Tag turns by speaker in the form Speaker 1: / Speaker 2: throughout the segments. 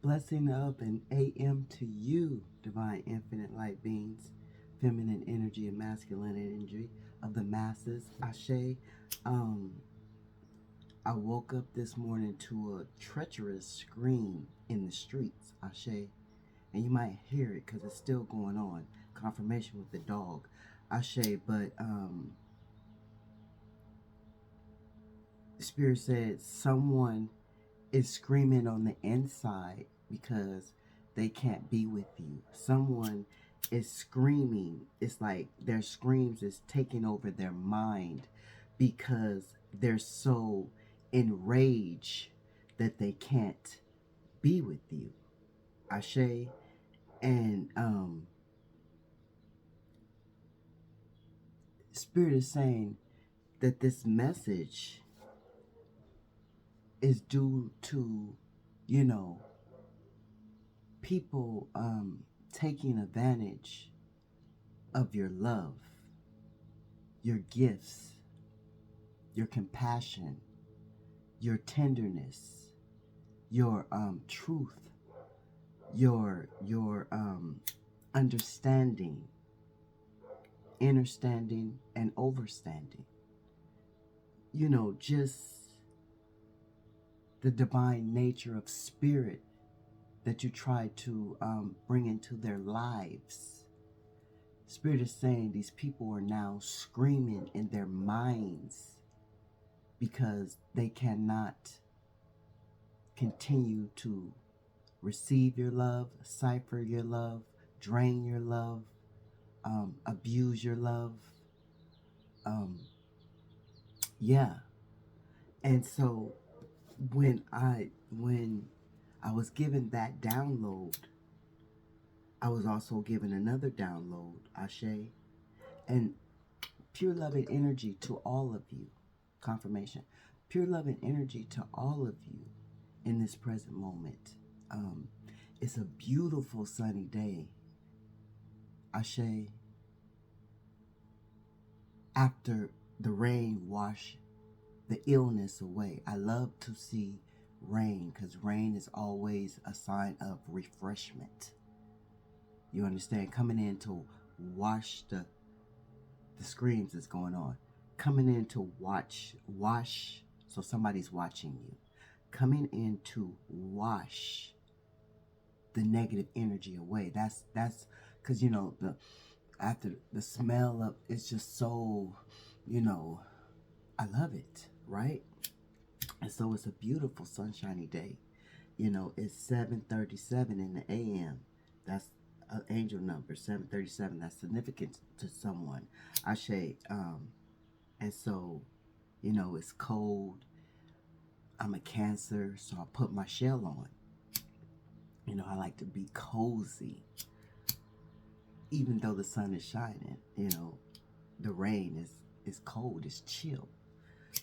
Speaker 1: Blessing of an AM to you, divine infinite light beings, feminine energy and masculine energy of the masses. Ashe. Um, I woke up this morning to a treacherous scream in the streets. Ashe. And you might hear it because it's still going on. Confirmation with the dog. Ashe. But the spirit said someone is screaming on the inside because they can't be with you. Someone is screaming. It's like their screams is taking over their mind because they're so enraged that they can't be with you. Ashe. And Spirit is saying that this message is due to, you know, people taking advantage of your love, your gifts, your compassion, your tenderness, your truth, your understanding, understanding, and overstanding. You know, just the divine nature of spirit that you try to bring into their lives. Spirit is saying these people are now screaming in their minds because they cannot continue to receive your love, cipher your love, drain your love, abuse your love. Um, yeah. And so when I was given that download, I was also given another download, Ashe, and pure love and energy to all of you. Confirmation. Pure love and energy to all of you in this present moment. Um, it's a beautiful sunny day. Ashe, after the rain wash the illness away. I love to see rain because rain is always a sign of refreshment. You understand? Coming in to wash the screams that's going on. Coming in to wash, so somebody's watching you. Coming in to wash the negative energy away. That's because the after the smell of it's just so, you know, I love it, right? And so it's a beautiful sunshiny day. It's 7:37 in the AM. That's an angel number, 7:37. That's significant to someone. Ashe. And so, it's cold. I'm a Cancer, so I put my shell on. I like to be cozy, even though the sun is shining. The rain is cold. It's chill.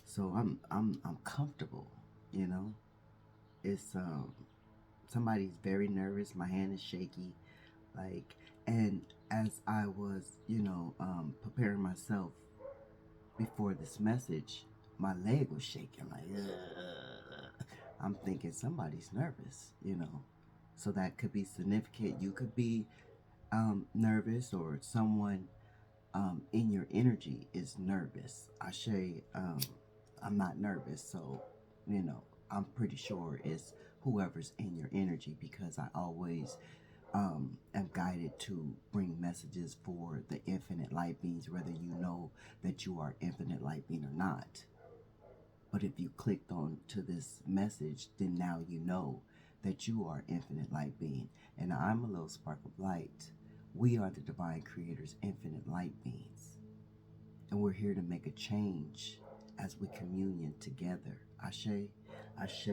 Speaker 1: So I'm comfortable. You know, it's somebody's very nervous. My hand is shaky, and as I was preparing myself before this message, my leg was shaking I'm thinking somebody's nervous. So that could be significant. You could be nervous, or someone in your energy is nervous. I'm not nervous, so I'm pretty sure it's whoever's in your energy, because I always am guided to bring messages for the infinite light beings, whether you know that you are infinite light being or not. But if you clicked on to this message, then now you know that you are infinite light being, and I'm a little spark of light. We are the divine creators, infinite light beings, and we're here to make a change as we communion together. Ashe, Ashe.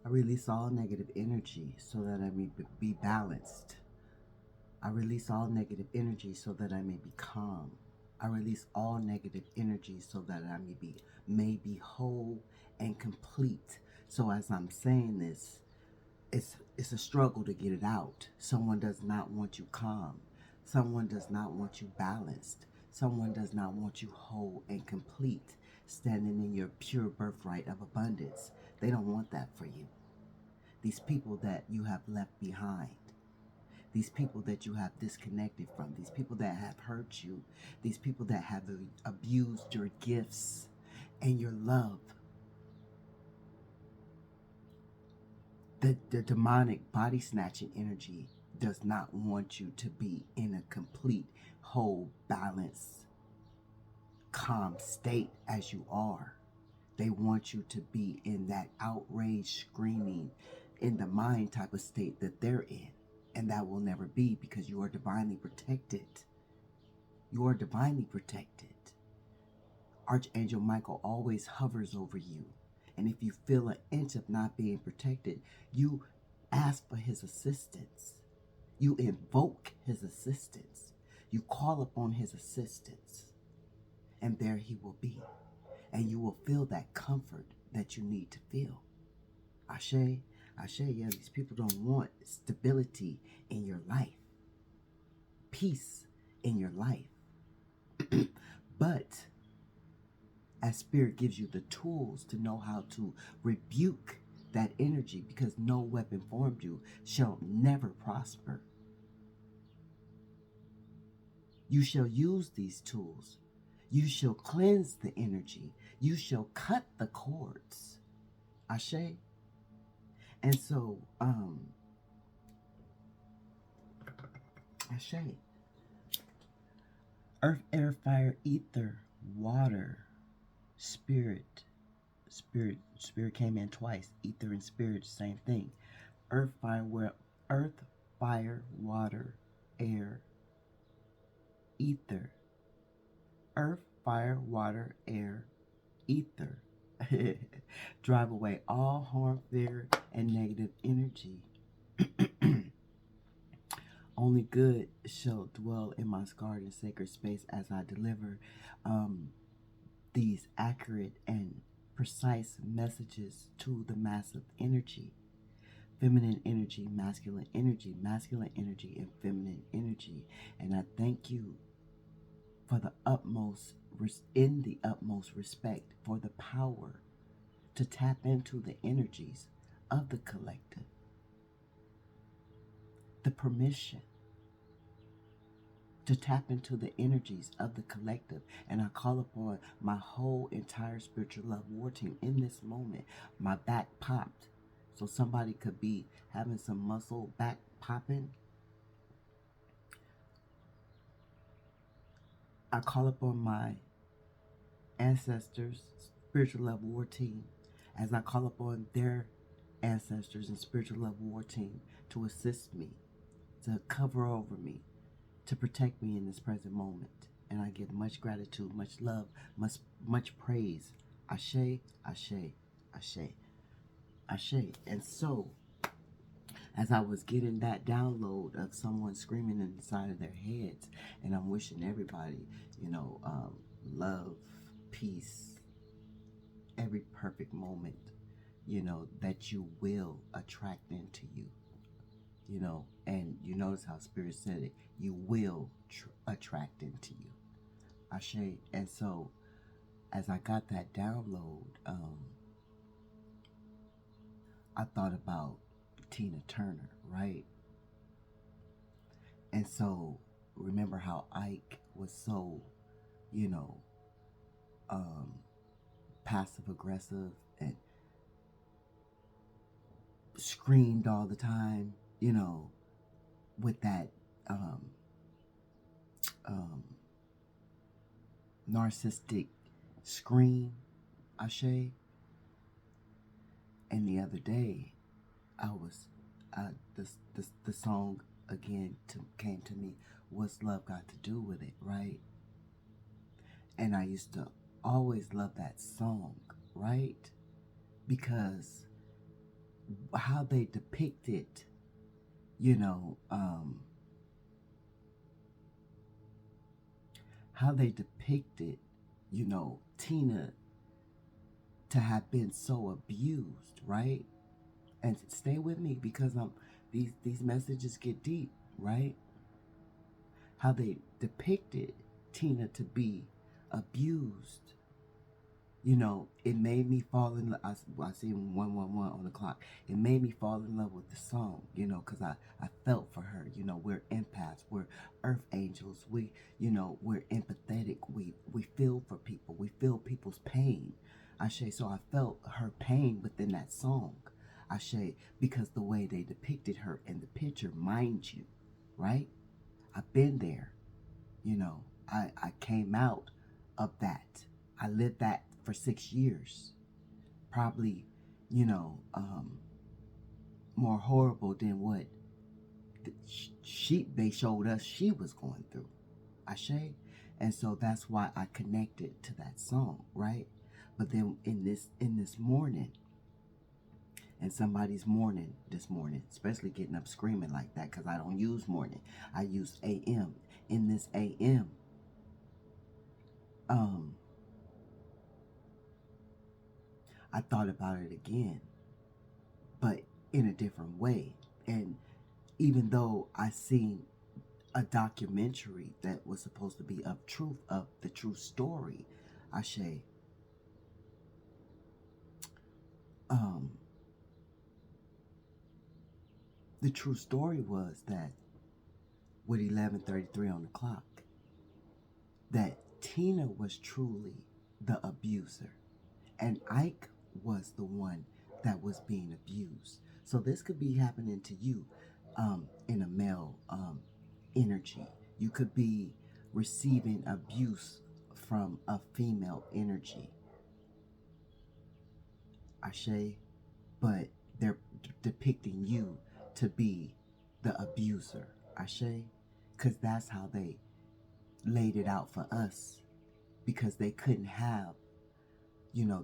Speaker 1: I release all negative energy so that I may be balanced. I release all negative energy so that I may be calm. I release all negative energy so that I may be whole and complete. So as I'm saying this, it's a struggle to get it out. Someone does not want you calm. Someone does not want you balanced. Someone does not want you whole and complete, standing in your pure birthright of abundance. They don't want that for you. These people that you have left behind, these people that you have disconnected from, these people that have hurt you, these people that have abused your gifts and your love. The demonic body snatching energy does not want you to be in a complete, whole, balanced, calm state as you are. They want you to be in that outrage, screaming, in the mind type of state that they're in. And that will never be, because you are divinely protected. You are divinely protected. Archangel Michael always hovers over you. And if you feel an inch of not being protected, you ask for his assistance. You invoke his assistance. You call upon his assistance. And there he will be. And you will feel that comfort that you need to feel. Ashe, yeah, these people don't want stability in your life. Peace in your life. But as Spirit gives you the tools to know how to rebuke that energy, because no weapon formed you shall never prosper. You shall use these tools. You shall cleanse the energy. You shall cut the cords. Ashe. And so, Ashe. Earth, air, fire, ether, water, spirit. Spirit came in twice. Ether and spirit, same thing. Earth, fire, water, air, ether. Earth, fire, water, air, ether. Drive away all harm, fear, and negative energy. Only good shall dwell in my scarred and sacred space as I deliver these accurate and precise messages to the massive energy. Feminine energy, masculine energy, and feminine energy. And I thank you for the utmost respect for the power to tap into the energies of the collective. The permission to tap into the energies of the collective. And I call upon my whole entire spiritual love war team in this moment. My back popped. So somebody could be having some muscle back popping. I call upon my ancestors, spiritual love war team, as I call upon their ancestors and spiritual love war team to assist me, to cover over me, to protect me in this present moment. And I give much gratitude, much love, much praise. Ashe, ashe, ashe, ashe. And so, as I was getting that download of someone screaming inside of their heads, and I'm wishing everybody, love, peace, every perfect moment, that you will attract into you. And you notice how Spirit said it, you will attract into you. Ashe. And so, as I got that download, I thought about Tina Turner, right? And so, remember how Ike was so, passive aggressive and screamed all the time, with that narcissistic scream, Ashe. And the other day, the song again came to me. What's love got to do with it, right? And I used to always love that song, right? Because how they depicted, Tina to have been so abused, right? And stay with me because these messages get deep, right? How they depicted Tina to be abused. It made me fall in love. I see 111 on the clock. It made me fall in love with the song, because I felt for her. We're empaths. We're earth angels. We're empathetic. We feel for people. We feel people's pain. So I felt her pain within that song. Because the way they depicted her in the picture, mind you, right? I've been there. I came out of that. I lived that for 6 years. Probably, more horrible than what they showed us she was going through. Ashe. And so that's why I connected to that song, right? But then in this morning, and somebody's morning this morning, especially getting up screaming like that, because I don't use morning, I use AM. In this AM, I thought about it again, but in a different way. And even though I seen a documentary that was supposed to be of the true story, Ashe, the true story was that with 11:33 on the clock, that Tina was truly the abuser, and Ike was the one that was being abused. So this could be happening to you in a male energy. You could be receiving abuse from a female energy. Ashe, but they're depicting you to be the abuser. Ashe, because that's how they laid it out for us, because they couldn't have,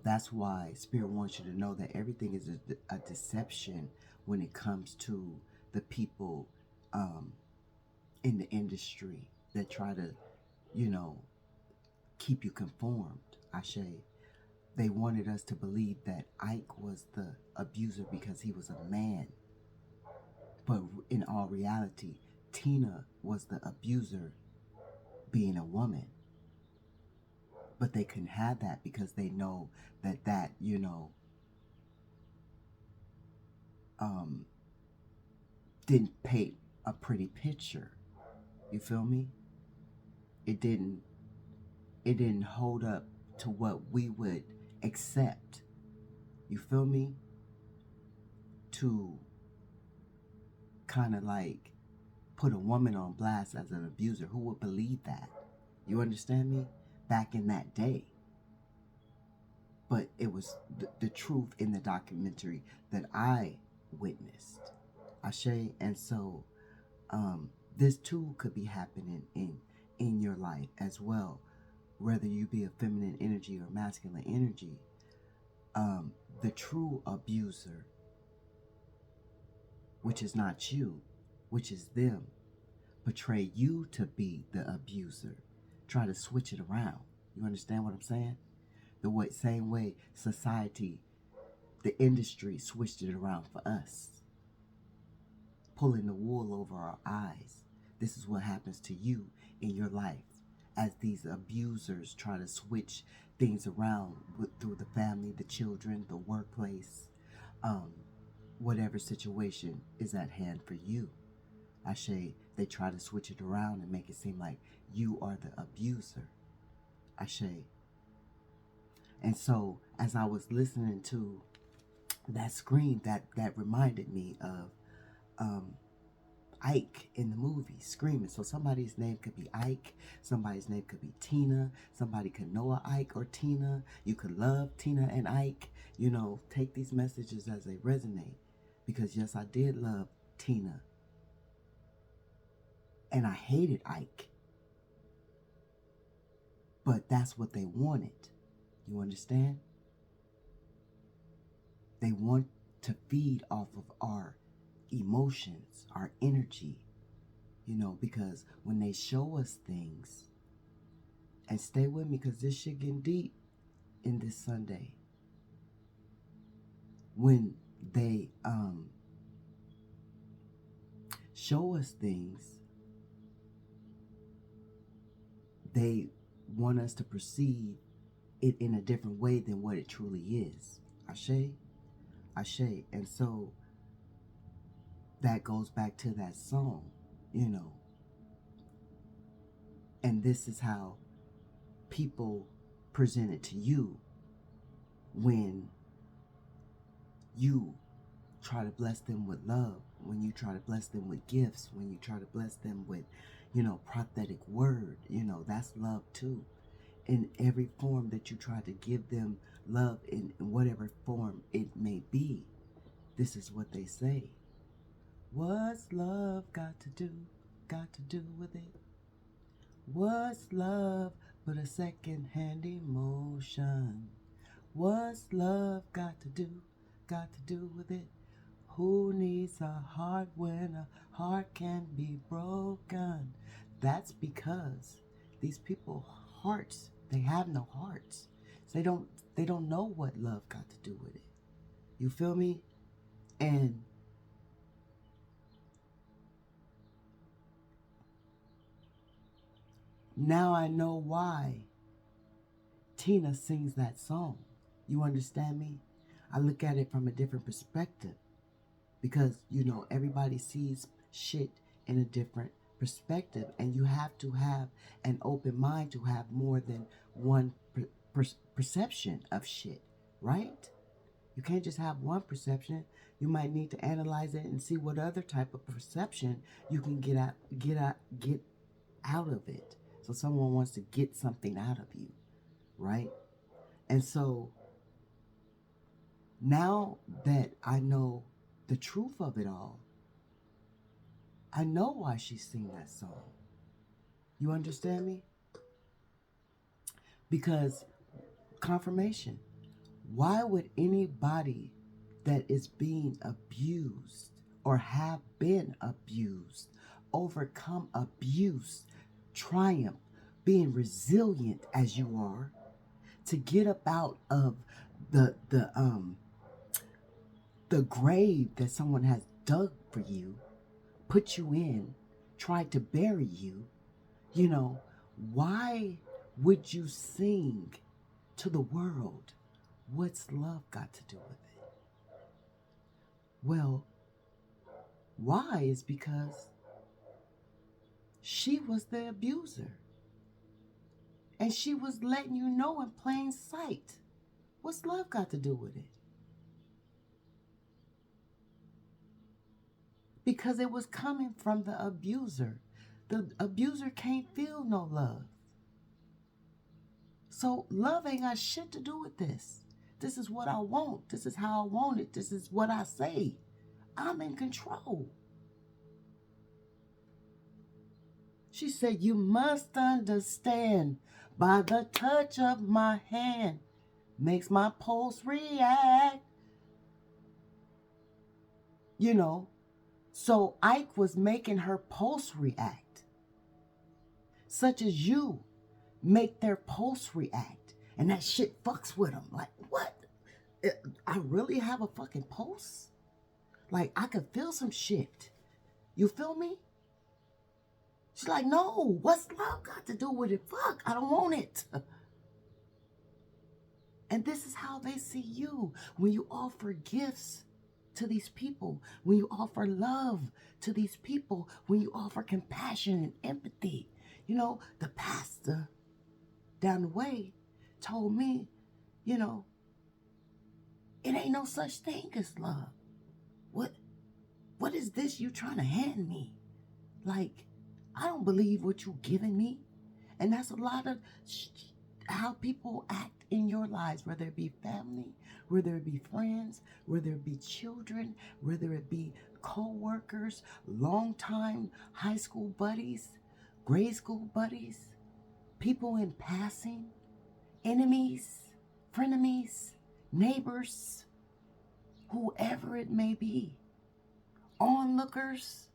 Speaker 1: that's why Spirit wants you to know that everything is a deception when it comes to the people in the industry that try to, keep you conformed. Ashe. They wanted us to believe that Ike was the abuser because he was a man. But in all reality, Tina was the abuser being a woman. But they couldn't have that because they know that didn't paint a pretty picture. You feel me? It didn't hold up to what we would accept. You feel me? To kind of like put a woman on blast as an abuser. Who would believe that? You understand me? Back in that day. But it was the truth in the documentary that I witnessed. Ashe. And so this too could be happening in your life as well. Whether you be a feminine energy or masculine energy, the true abuser, which is not you, which is them, portray you to be the abuser. Try to switch it around. You understand what I'm saying? Same way society, the industry switched it around for us, pulling the wool over our eyes. This is what happens to you in your life as these abusers try to switch things around through the family, the children, the workplace, whatever situation is at hand for you. Ashe, they try to switch it around and make it seem like you are the abuser. Ashe. And so as I was listening to that scream, that reminded me of Ike in the movie screaming. So somebody's name could be Ike, somebody's name could be Tina, somebody could know a Ike or Tina. You could love Tina and Ike. Take these messages as they resonate, because yes, I did love Tina and I hated Ike, but that's what they wanted. You understand? They want to feed off of our emotions, our energy, because when they show us things, and stay with me because this shit getting deep in this Sunday, when they us things, they want us to perceive it in a different way than what it truly is. Ashe? Ashe. And so that goes back to that song, you know. And this is how people present it to you when you try to bless them with love, when you try to bless them with gifts, when you try to bless them with, prophetic word, that's love too. In every form that you try to give them love in whatever form it may be, this is what they say. What's love got to do with it? What's love but a second-hand emotion? What's love got to do with it? Who needs a heart when a heart can be broken? That's because these people hearts, they have no hearts. So they don't know what love got to do with it. You feel me? And now I know why Tina sings that song. You understand me? I look at it from a different perspective because, everybody sees shit in a different perspective, and you have to have an open mind to have more than one perception of shit, right? You can't just have one perception. You might need to analyze it and see what other type of perception you can get out of it. So someone wants to get something out of you, right? And so now that I know the truth of it all, I know why she sing that song. You understand me? Because confirmation. Why would anybody that is being abused or have been abused overcome abuse, triumph, being resilient as you are, to get up out of the grave that someone has dug for you, put you in, tried to bury you? Why would you sing to the world, what's love got to do with it? Well, why is because she was the abuser. And she was letting you know in plain sight. What's love got to do with it? Because it was coming from the abuser. The abuser can't feel no love. So love ain't got shit to do with this. This is what I want. This is how I want it. This is what I say. I'm in control. She said, you must understand, by the touch of my hand makes my pulse react. So Ike was making her pulse react. Such as you make their pulse react. And that shit fucks with them. Like, what? I really have a fucking pulse? Like, I could feel some shit. You feel me? She's like, no, what's love got to do with it? Fuck, I don't want it. And this is how they see you. When you offer gifts to these people, when you offer love to these people, when you offer compassion and empathy. The pastor down the way told me, it ain't no such thing as love. What is this you trying to hand me? Like, I don't believe what you giving me. And that's a lot of how people act in your lives, whether it be family, whether it be friends, whether it be children, whether it be co-workers, longtime high school buddies, grade school buddies, people in passing, enemies, frenemies, neighbors, whoever it may be, onlookers,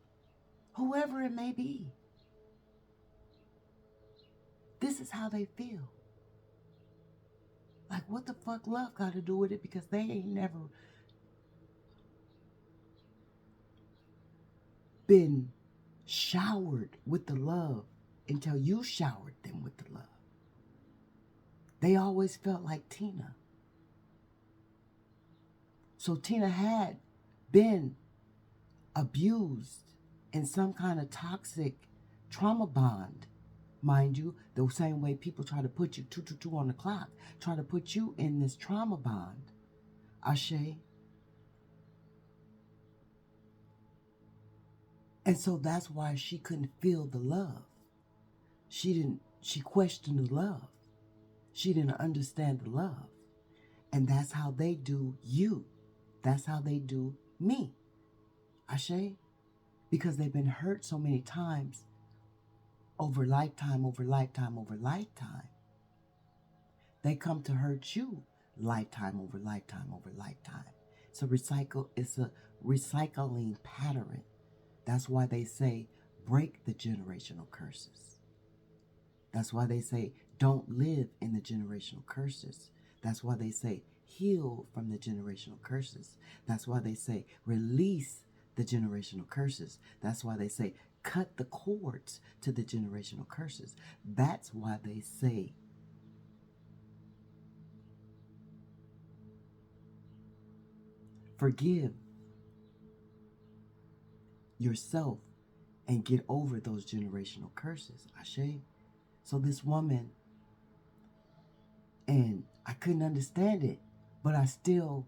Speaker 1: whoever it may be. This is how they feel. Like, what the fuck love got to do with it? Because they ain't never been showered with the love until you showered them with the love. They always felt like Tina. So Tina had been abused in some kind of toxic trauma bond. Mind you, the same way people try to put you 222 on the clock, try to put you in this trauma bond. Ashe. And so that's why she couldn't feel the love. She questioned the love. She didn't understand the love. And that's how they do you. That's how they do me. Ashe? Because they've been hurt so many times over lifetime, over lifetime, over lifetime. They come to hurt you lifetime over lifetime over lifetime. It's a recycling pattern. That's why they say break the generational curses. That's why they say don't live in the generational curses. That's why they say heal from the generational curses. That's why they say release the generational curses. That's why they say cut the cords to the generational curses. That's why they say forgive yourself and get over those generational curses. Ashe. So this woman, and I couldn't understand it, but I still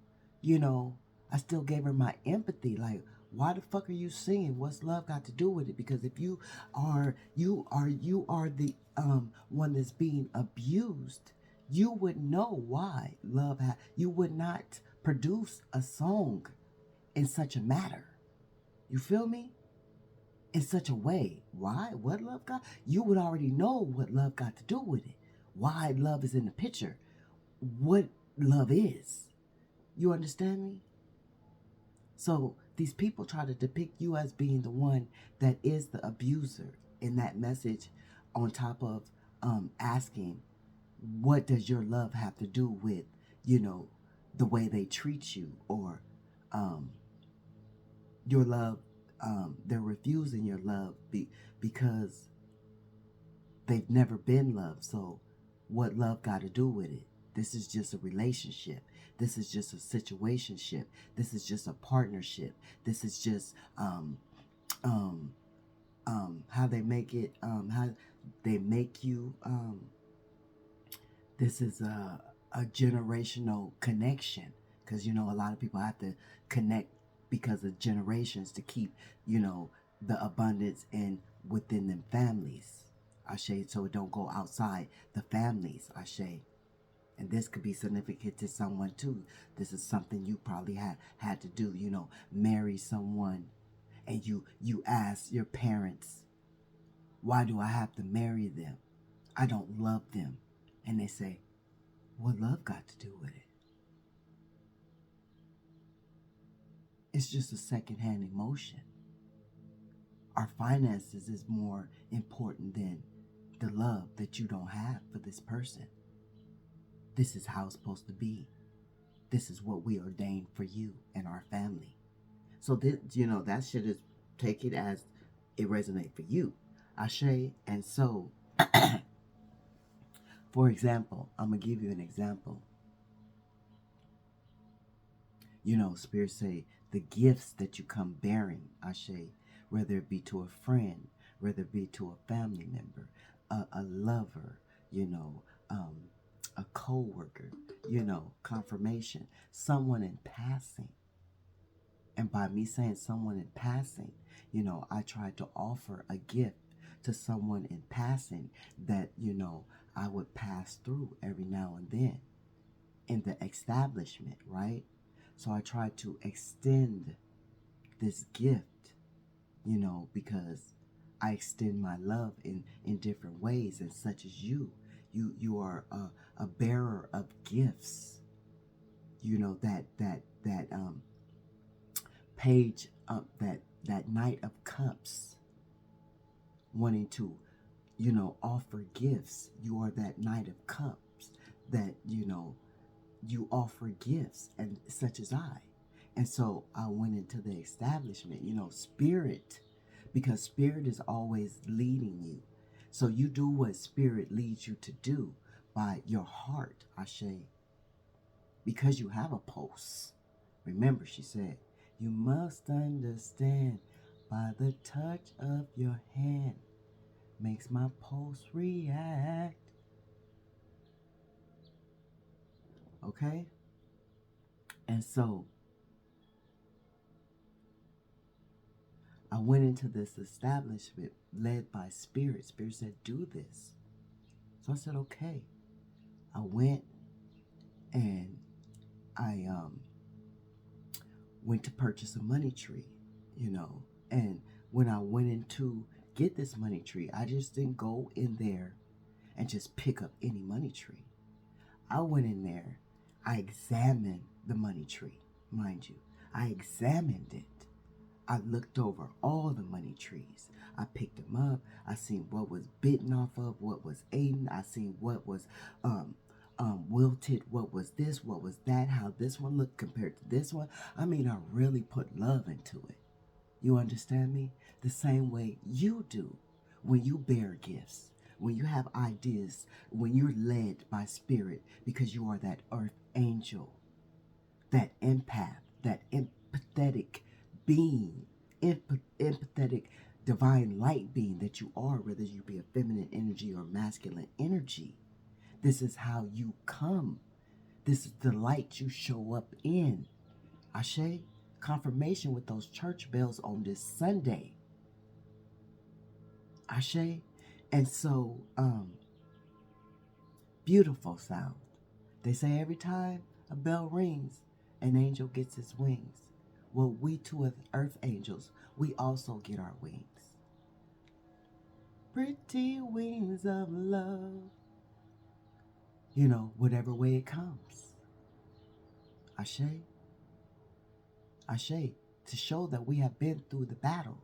Speaker 1: gave her my empathy. Like, why the fuck are you singing? What's love got to do with it? Because if you are the one that's being abused, you would know why you would not produce a song in such a matter. You feel me? In such a way. Why? What love got? You would already know what love got to do with it. Why love is in the picture. What love is. You understand me? So these people try to depict you as being the one that is the abuser in that message, on top of asking, what does your love have to do with, the way they treat you, or your love, they're refusing your love because they've never been loved. So what love got to do with it? This is just a relationship. This is just a situationship. This is just a partnership. This is just how they make it, how they make you, this is a generational connection. Because, a lot of people have to connect because of generations to keep, the abundance within them families. Ashe, so it don't go outside the families. Ashe. And this could be significant to someone too. This is something you probably had to do, marry someone, and you ask your parents, why do I have to marry them? I don't love them. And they say, what love got to do with it? It's just a secondhand emotion. Our finances is more important than the love that you don't have for this person. This is how it's supposed to be. This is what we ordained for you and our family. So this, that should just take it as it resonates for you. Ashe. And so, for example, I'm going to give you an example. Spirits say the gifts that you come bearing, Ashe, whether it be to a friend, whether it be to a family member, a lover, a co-worker, confirmation, someone in passing. And by me saying someone in passing, I tried to offer a gift to someone in passing that, I would pass through every now and then in the establishment, right? So I tried to extend this gift, because I extend my love in different ways, and such as you. You are a bearer of gifts. That page, that Knight of Cups, wanting to, offer gifts. You are that Knight of Cups that, you offer gifts, and such as I. And so I went into the establishment, spirit because Spirit is always leading you. So you do what Spirit leads you to do by your heart, Ashe, because you have a pulse. Remember, she said, you must understand by the touch of your hand makes my pulse react. Okay? And so I went into this establishment led by Spirit. Spirit said, do this. So I said, okay. I went and I went to purchase a money tree, and when I went in to get this money tree, I just didn't go in there and just pick up any money tree. I went in there, I examined the money tree, mind you. I examined it. I looked over all the money trees. I picked them up. I seen what was bitten off of, what was eaten. I seen what was wilted, what was this, what was that, how this one looked compared to this one. I mean, I really put love into it. You understand me? The same way you do when you bear gifts, when you have ideas, when you're led by Spirit, because you are that earth angel, that empath, that empathetic being, empathetic divine light being that you are, whether you be a feminine energy or masculine energy. This is how you come. This is the light you show up in. Ashe, confirmation with those church bells on this Sunday. Ashe. And so, beautiful sound. They say every time a bell rings, an angel gets his wings. Well, we too as earth angels, we also get our wings. Pretty wings of love. Whatever way it comes. Ashe. Ashe. To show that we have been through the battle.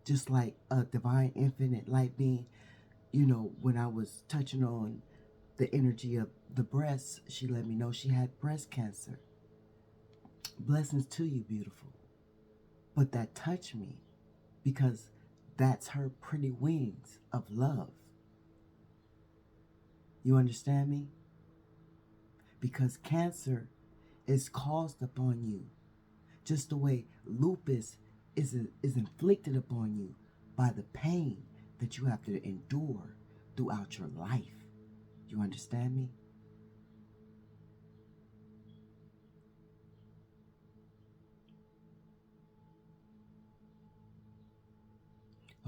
Speaker 1: Just like a divine infinite light being, when I was touching on the energy of the breast, she let me know she had breast cancer. Blessings to you, beautiful. But that touched me because that's her pretty wings of love. You understand me? Because cancer is caused upon you just the way lupus is inflicted upon you by the pain that you have to endure throughout your life. You understand me?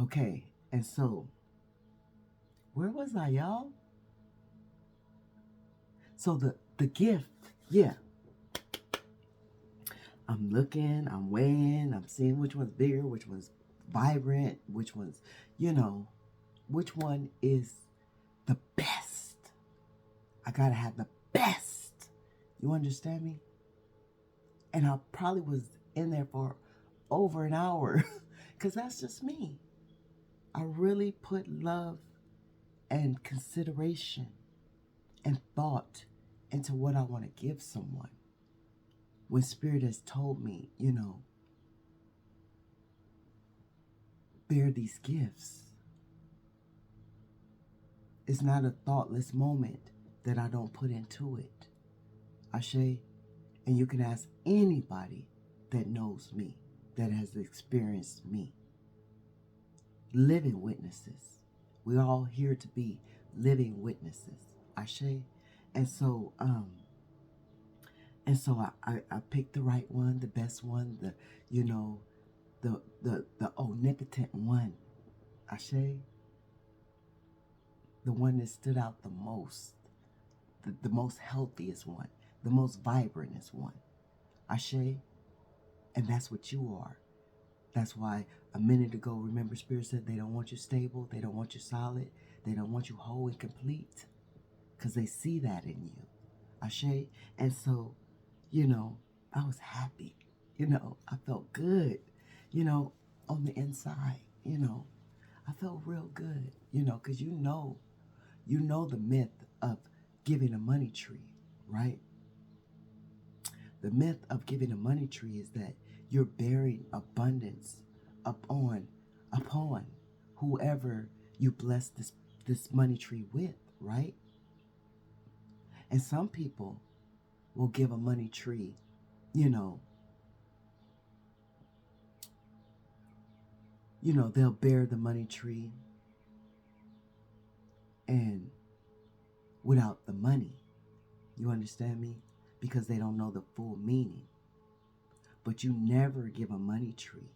Speaker 1: Okay, and so, where was I, y'all? So the gift, yeah. I'm looking, I'm weighing, I'm seeing which one's bigger, which one's vibrant, which one's, which one is the best. I gotta have the best. You understand me? And I probably was in there for over an hour because that's just me. I really put love and consideration and thought into what I want to give someone. When Spirit has told me, bear these gifts, it's not a thoughtless moment that I don't put into it. Ashe, and you can ask anybody that knows me, that has experienced me. Living witnesses. We're all here to be living witnesses. Ashe. And so, I picked the right one, the best one, the omnipotent one. Ashe. The one that stood out the most, the most healthiest one, the most vibrantest one. Ashe. And that's what you are. That's why a minute ago, remember, Spirit said they don't want you stable, they don't want you solid, they don't want you whole and complete, because they see that in you. Ashe. And so, I was happy. I felt good, on the inside, I felt real good, because you know the myth of giving a money tree, right? The myth of giving a money tree is that you're bearing abundance upon upon whoever you bless this money tree with, right? And some people will give a money tree, you know, they'll bear the money tree and without the money. You understand me? Because they don't know the full meaning. But you never give a money tree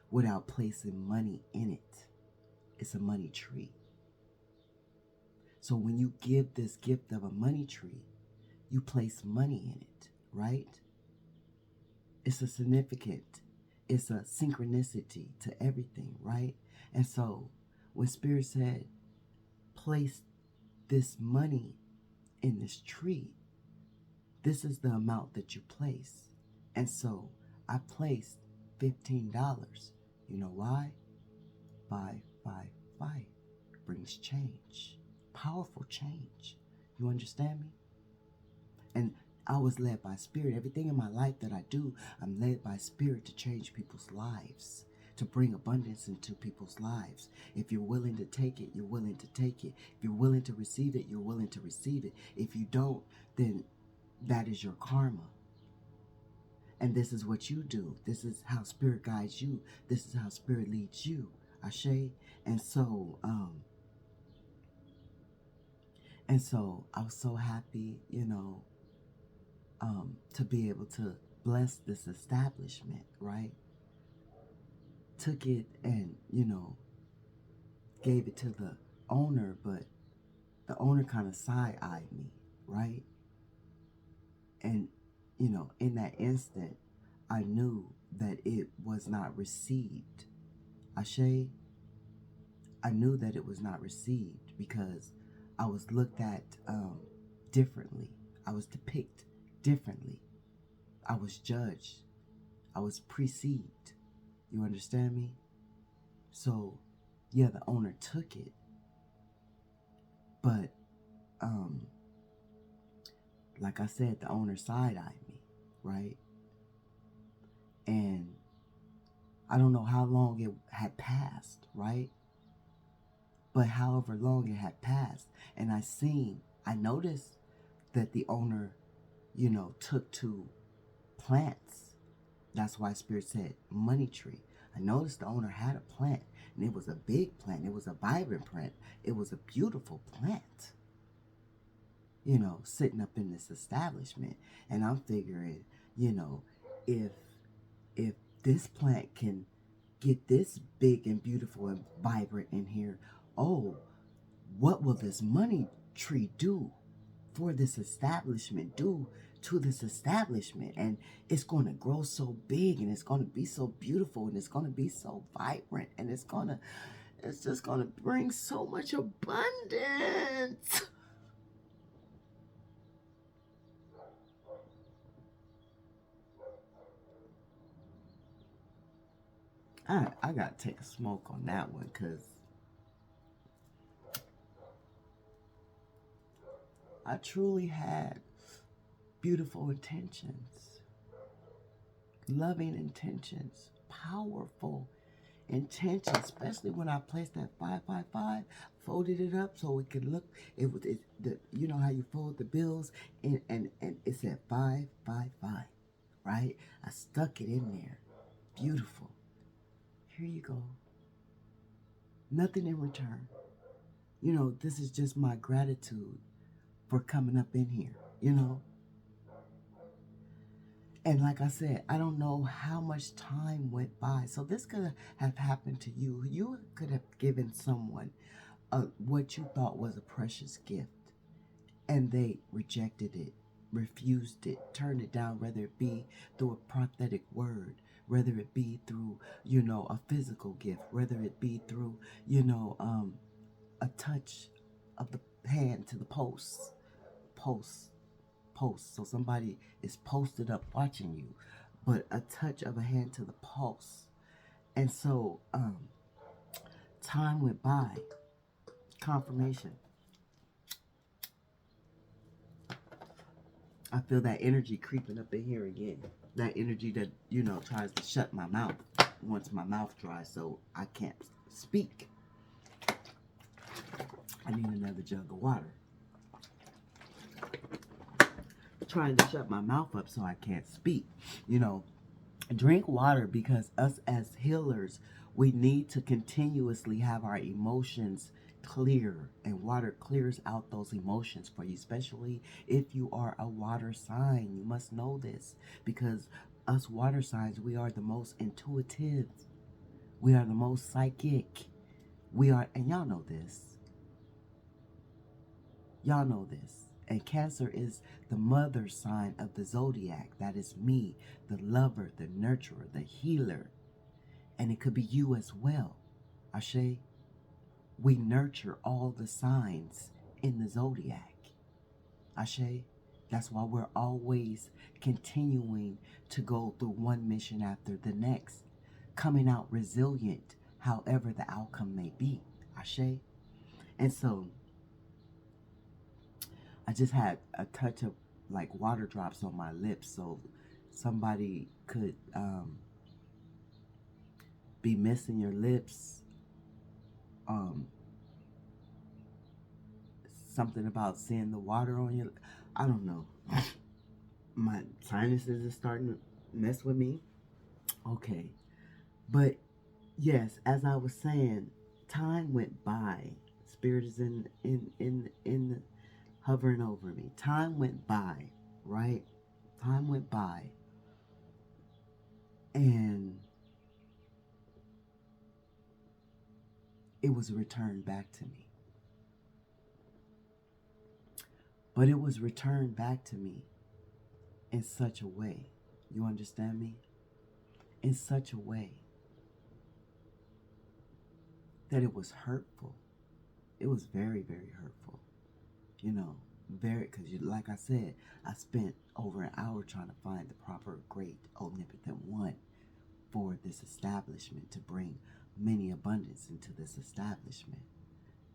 Speaker 1: without placing money in it. It's a money tree. So when you give this gift of a money tree, you place money in it, right? It's a significant, it's a synchronicity to everything, right? And so when Spirit said, place this money in this tree, this is the amount that you place. And so I placed $15. You know why? 555 brings change, powerful change. You understand me? And I was led by Spirit. Everything in my life that I do, I'm led by Spirit to change people's lives, to bring abundance into people's lives. If you're willing to take it, you're willing to take it. If you're willing to receive it, you're willing to receive it. If you don't, then that is your karma. And this is what you do. This is how Spirit guides you. This is how Spirit leads you. Ashe. And so I was so happy, to be able to bless this establishment, right? Took it and, gave it to the owner, but the owner kind of side-eyed me, right? And, in that instant, I knew that it was not received. Ashe, I knew that it was not received because I was looked at differently. I was depicted differently. I was judged. I was perceived. You understand me? So, yeah, the owner took it. But, like I said, the owner side-eyed me, right? And I don't know how long it had passed, right? But however long it had passed, and I noticed that the owner, took to plants. That's why Spirit said money tree. I noticed the owner had a plant, and it was a big plant. It was a vibrant plant. It was a beautiful plant, sitting up in this establishment. And I'm figuring, if this plant can get this big and beautiful and vibrant in here, oh, what will this money tree do for this establishment, do to this establishment? And it's going to grow so big, and it's going to be so beautiful, and it's going to be so vibrant, and it's just going to bring so much abundance. I got to take a smoke on that one, because I truly had beautiful intentions, loving intentions, powerful intentions, especially when I placed that 555, folded it up so it could look, you know how you fold the bills, and it said 555, right? I stuck it in there. Beautiful. Here you go. Nothing in return. This is just my gratitude for coming up in here, And like I said, I don't know how much time went by. So this could have happened to you. You could have given someone what you thought was a precious gift, and they rejected it, refused it, turned it down, whether it be through a prophetic word, whether it be through, a physical gift, whether it be through, a touch of the hand to the post. So somebody is posted up watching you, but a touch of a hand to the pulse. And so time went by. Confirmation. I feel that energy creeping up in here again. That energy that, tries to shut my mouth. once my mouth dries, so I can't speak. I need another jug of water. Trying to shut my mouth up so I can't speak. You know, drink water, because us as healers, we need to continuously have our emotions clear, and water clears out those emotions for you, especially if you are a water sign. You must know this, because us water signs, we are the most intuitive, we are the most psychic, we are, and y'all know this. Y'all know this. And Cancer is the mother sign of the zodiac. That is me, the lover, the nurturer, the healer. And it could be you as well. Ashe, we nurture all the signs in the zodiac. Ashe, that's why we're always continuing to go through one mission after the next, coming out resilient, however the outcome may be. Ashe. And so, I just had a touch of like water drops on my lips, so somebody could be missing your lips. Something about seeing the water on your, I don't know. My sinuses are starting to mess with me. Okay, but yes, as I was saying, time went by. Spirit is in hovering over me. Time went by, right? Time went by. And it was returned back to me. But it was returned back to me in such a way. You understand me? In such a way that it was hurtful. It was very, very hurtful. You know, very, because like I said, I spent over an hour trying to find the proper, great, omnipotent one for this establishment, to bring many abundance into this establishment.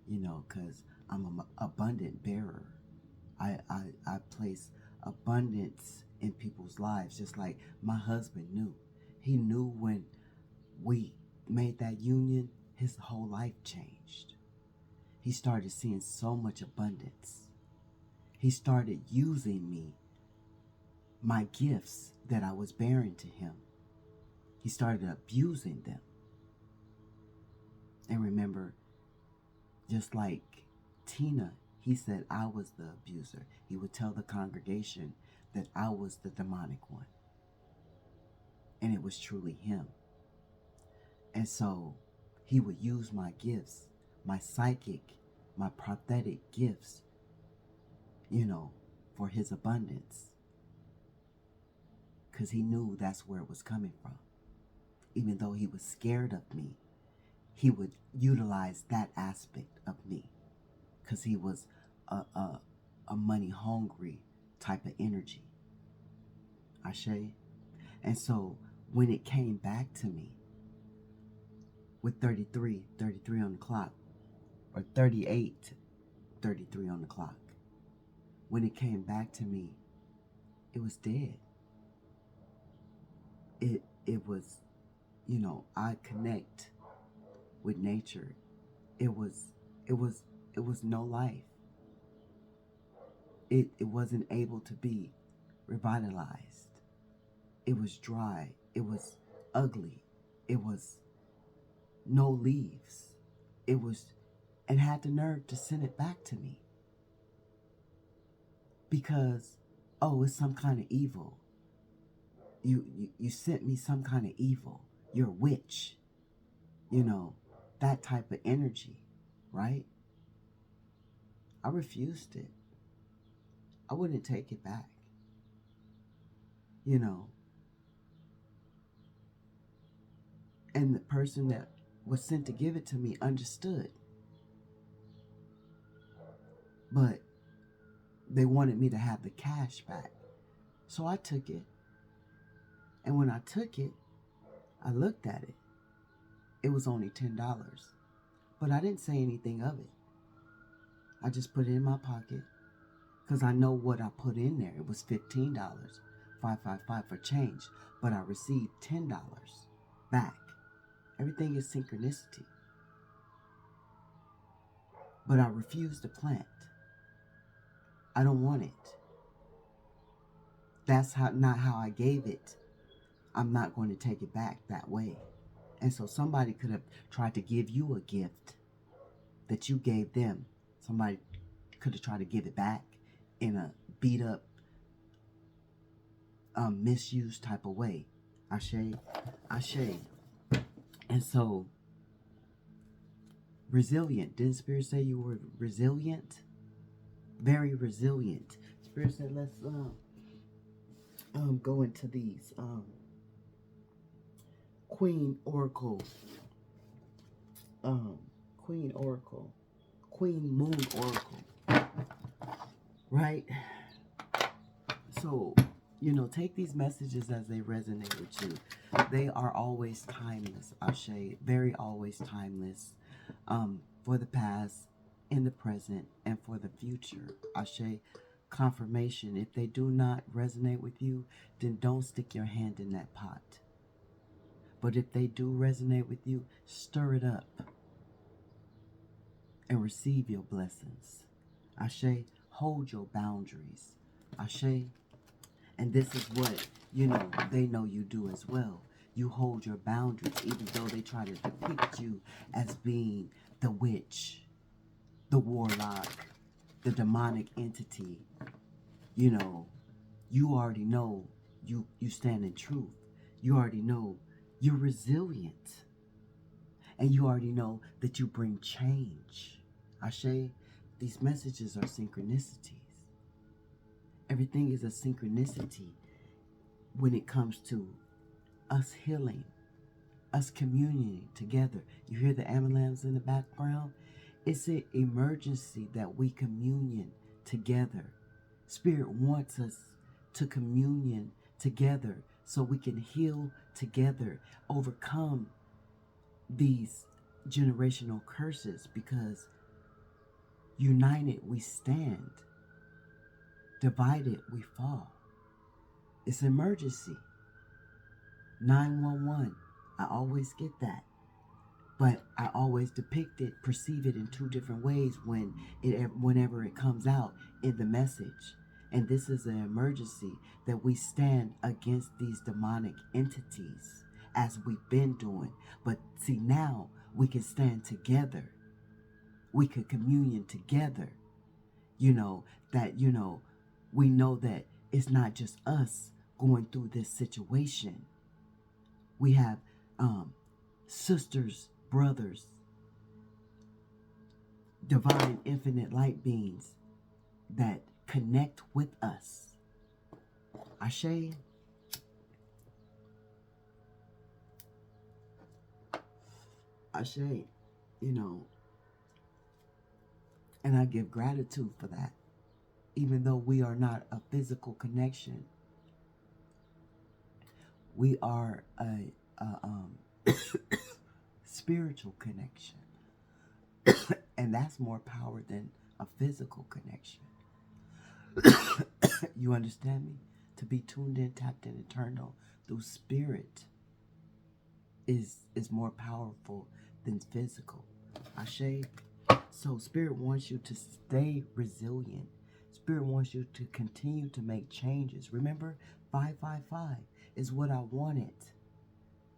Speaker 1: You know, because I'm an abundant bearer. I place abundance in people's lives, just like my husband knew. He knew when we made that union, his whole life changed. He started seeing so much abundance. He started using me, my gifts that I was bearing to him. He started abusing them. And remember, just like Tina, he said I was the abuser. He would tell the congregation that I was the demonic one. And it was truly him. And so he would use my gifts, my psychic, my prophetic gifts, you know, for his abundance. Because he knew that's where it was coming from. Even though he was scared of me, he would utilize that aspect of me. Because he was a money hungry type of energy. Ashe. And so when it came back to me with 33 on the clock, or 38, 33 on the clock, when it came back to me, it was dead. It was, you know, I connect with nature. It was no life. It wasn't able to be revitalized. It was dry. It was ugly. It was no leaves. It was, and had the nerve to send it back to me. Because, oh, it's some kind of evil. You sent me some kind of evil. You're a witch. You know, that type of energy, right? I refused it. I wouldn't take it back. You know. And the person that was sent to give it to me understood. But they wanted me to have the cash back. So I took it. And when I took it, I looked at it. It was only $10. But I didn't say anything of it. I just put it in my pocket. Because I know what I put in there. It was $15. $555 for change. But I received $10 back. Everything is synchronicity. But I refuse to plant. I don't want it. That's not how I gave it. I'm not going to take it back that way. And so somebody could have tried to give you a gift that you gave them. Somebody could have tried to give it back in a beat up, misused type of way. Ashe. And so, resilient. Didn't Spirit say you were resilient? Very resilient. Spirit said, let's go into these Queen Oracle, Queen Moon Oracle, right? So, take these messages as they resonate with you. They are always timeless, Ashe. Very always timeless, for the past, in the present, and for the future. Ashe. Confirmation. If they do not resonate with you, then don't stick your hand in that pot. But if they do resonate with you, stir it up and receive your blessings. Ashe. Hold your boundaries. Ashe. And this is what, they know you do as well. You hold your boundaries, even though they try to depict you as being the witch, the warlock, the demonic entity. You already know you stand in truth. You already know you're resilient. And you already know that you bring change. Ashe, these messages are synchronicities. Everything is a synchronicity when it comes to us healing, us communing together. You hear the ambulance in the background? It's an emergency that we communion together. Spirit wants us to communion together so we can heal together, overcome these generational curses, because united we stand, divided we fall. It's an emergency. 911. I always get that. But I always depict it, perceive it in two different ways whenever it comes out in the message. And this is an emergency that we stand against these demonic entities as we've been doing. But see, now we can stand together. We can communion together. We know that it's not just us going through this situation. We have sisters, brothers, divine infinite light beings that connect with us. Ashe. Ashe, and I give gratitude for that. Even though we are not a physical connection, we are a spiritual connection. And that's more power than a physical connection. You understand me? To be tuned in, tapped in, eternal through spirit is more powerful than physical. Ashe. So spirit wants you to stay resilient. Spirit wants you to continue to make changes. Remember, 555 is what I wanted,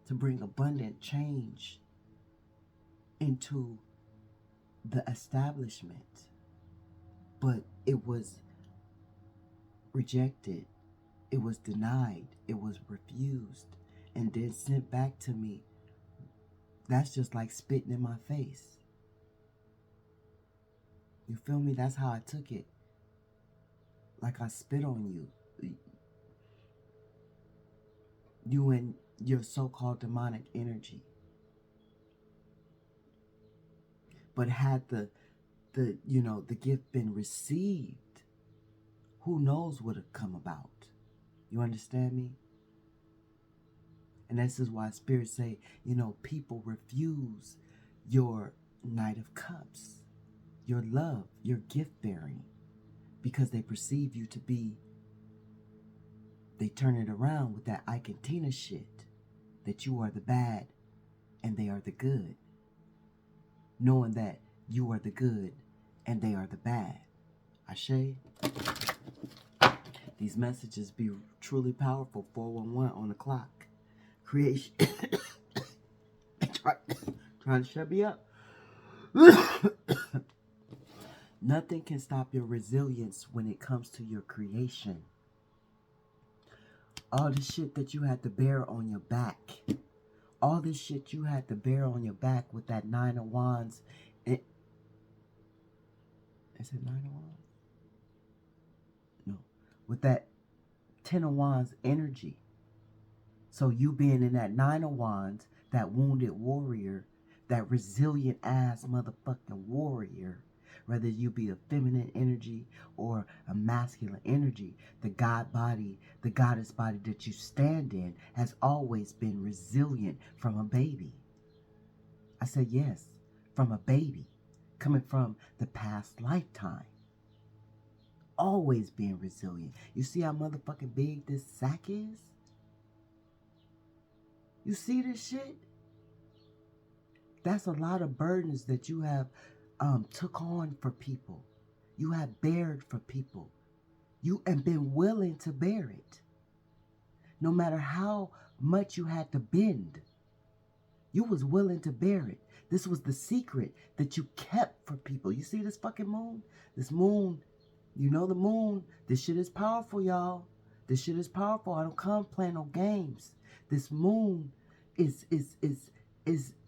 Speaker 1: to bring abundant change into the establishment. But it was rejected. It was denied. It was refused. And then sent back to me. That's just like spitting in my face. You feel me? That's how I took it. Like I spit on you. You and your so-called demonic energy. But had the gift been received, who knows what would come about? You understand me? And this is why spirits say, people refuse your Knight of Cups, your love, your gift bearing, because they perceive you to be, they turn it around with that Ike and Tina shit, that you are the bad and they are the good, knowing that you are the good and they are the bad. Ashe. These messages be truly powerful. 411 on the clock. Creation. Trying to shut me up. Nothing can stop your resilience when it comes to your creation. All the shit that you had to bear on your back. All this shit you had to bear on your back with that 9 of Wands. Is it 9 of Wands? No. With that 10 of Wands energy. So you being in that 9 of Wands, that wounded warrior, that resilient ass motherfucking warrior, whether you be a feminine energy or a masculine energy, the God body, the goddess body that you stand in has always been resilient from a baby. I said yes, from a baby, coming from the past lifetime. Always being resilient. You see how motherfucking big this sack is? You see this shit? That's a lot of burdens that you have took on for people. You have bared for people. You have been willing to bear it. No matter how much you had to bend, you was willing to bear it. This was the secret that you kept for people. You see this fucking moon? This moon, you know the moon. This shit is powerful, y'all. This shit is powerful. I don't come playing no games. This moon is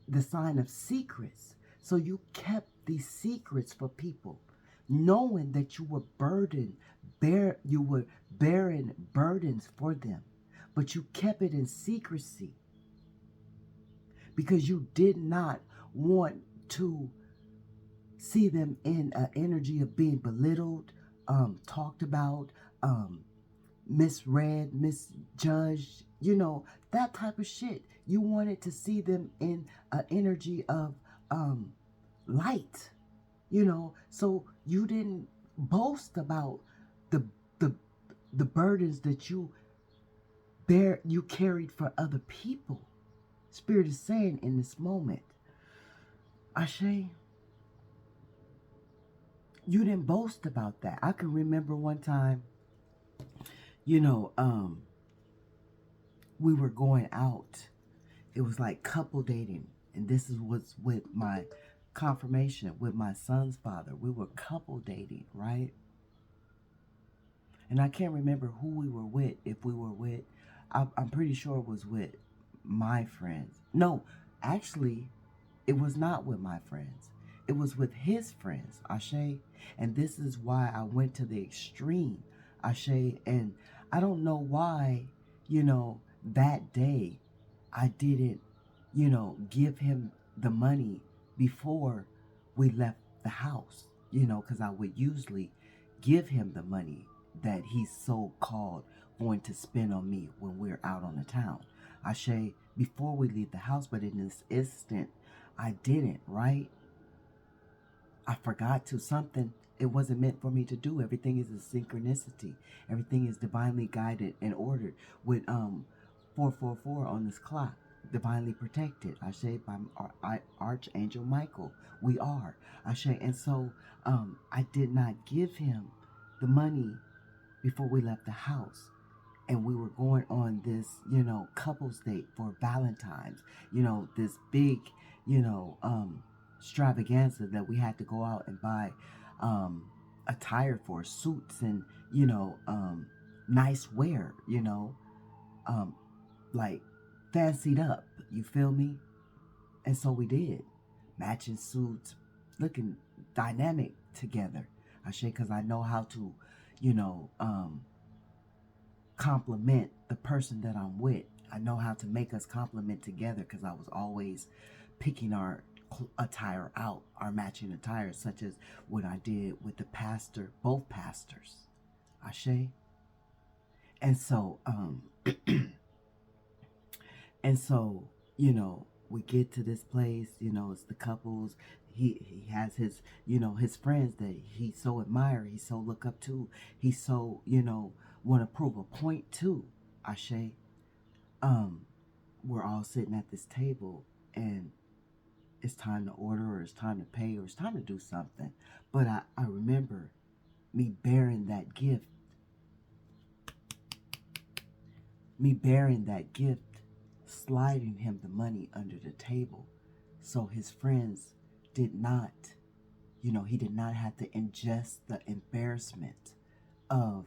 Speaker 1: the sign of secrets. So you kept these secrets for people, knowing that you were you were bearing burdens for them, but you kept it in secrecy because you did not want to see them in an energy of being belittled, talked about, misread, misjudged, that type of shit. You wanted to see them in an energy of light, so you didn't boast about the the the burdens that you carried for other people. Spirit is saying in this moment, Ashe, you didn't boast about that. I can remember one time, we were going out. It was like couple dating. And this was with my confirmation with my son's father. We were couple dating, right? And I can't remember who we were with, if we were with, I'm pretty sure it was with my friends. No, actually, it was not with my friends. It was with his friends, Ashe. And this is why I went to the extreme, Ashe. And I don't know why, that day I didn't, give him the money before we left the house, because I would usually give him the money that he's so called going to spend on me when we're out on the town. Ashe, before we leave the house, but in this instant, I didn't, right? I forgot to something. It wasn't meant for me to do. Everything is a synchronicity. Everything is divinely guided and ordered with 444 on this clock. Divinely protected. Ashe, by Archangel Michael. We are. Ashe. And so I did not give him the money before we left the house. And we were going on this, couples date for Valentine's, this big, extravaganza that we had to go out and buy attire for, suits and, nice wear, like fancied up, you feel me? And so we did. Matching suits, looking dynamic together. Because I know how to, compliment the person that I'm with. I know how to make us compliment together because I was always picking our attire out, our matching attire, such as what I did with the pastor, both pastors. Ashe. And so, we get to this place, it's the couples. He has his, his friends that he so admire, he so look up to, he so, want to prove a point to. Ashe. We're all sitting at this table, and it's time to order, or it's time to pay, or it's time to do something. But I remember me bearing that gift, sliding him the money under the table so his friends did not, he did not have to ingest the embarrassment of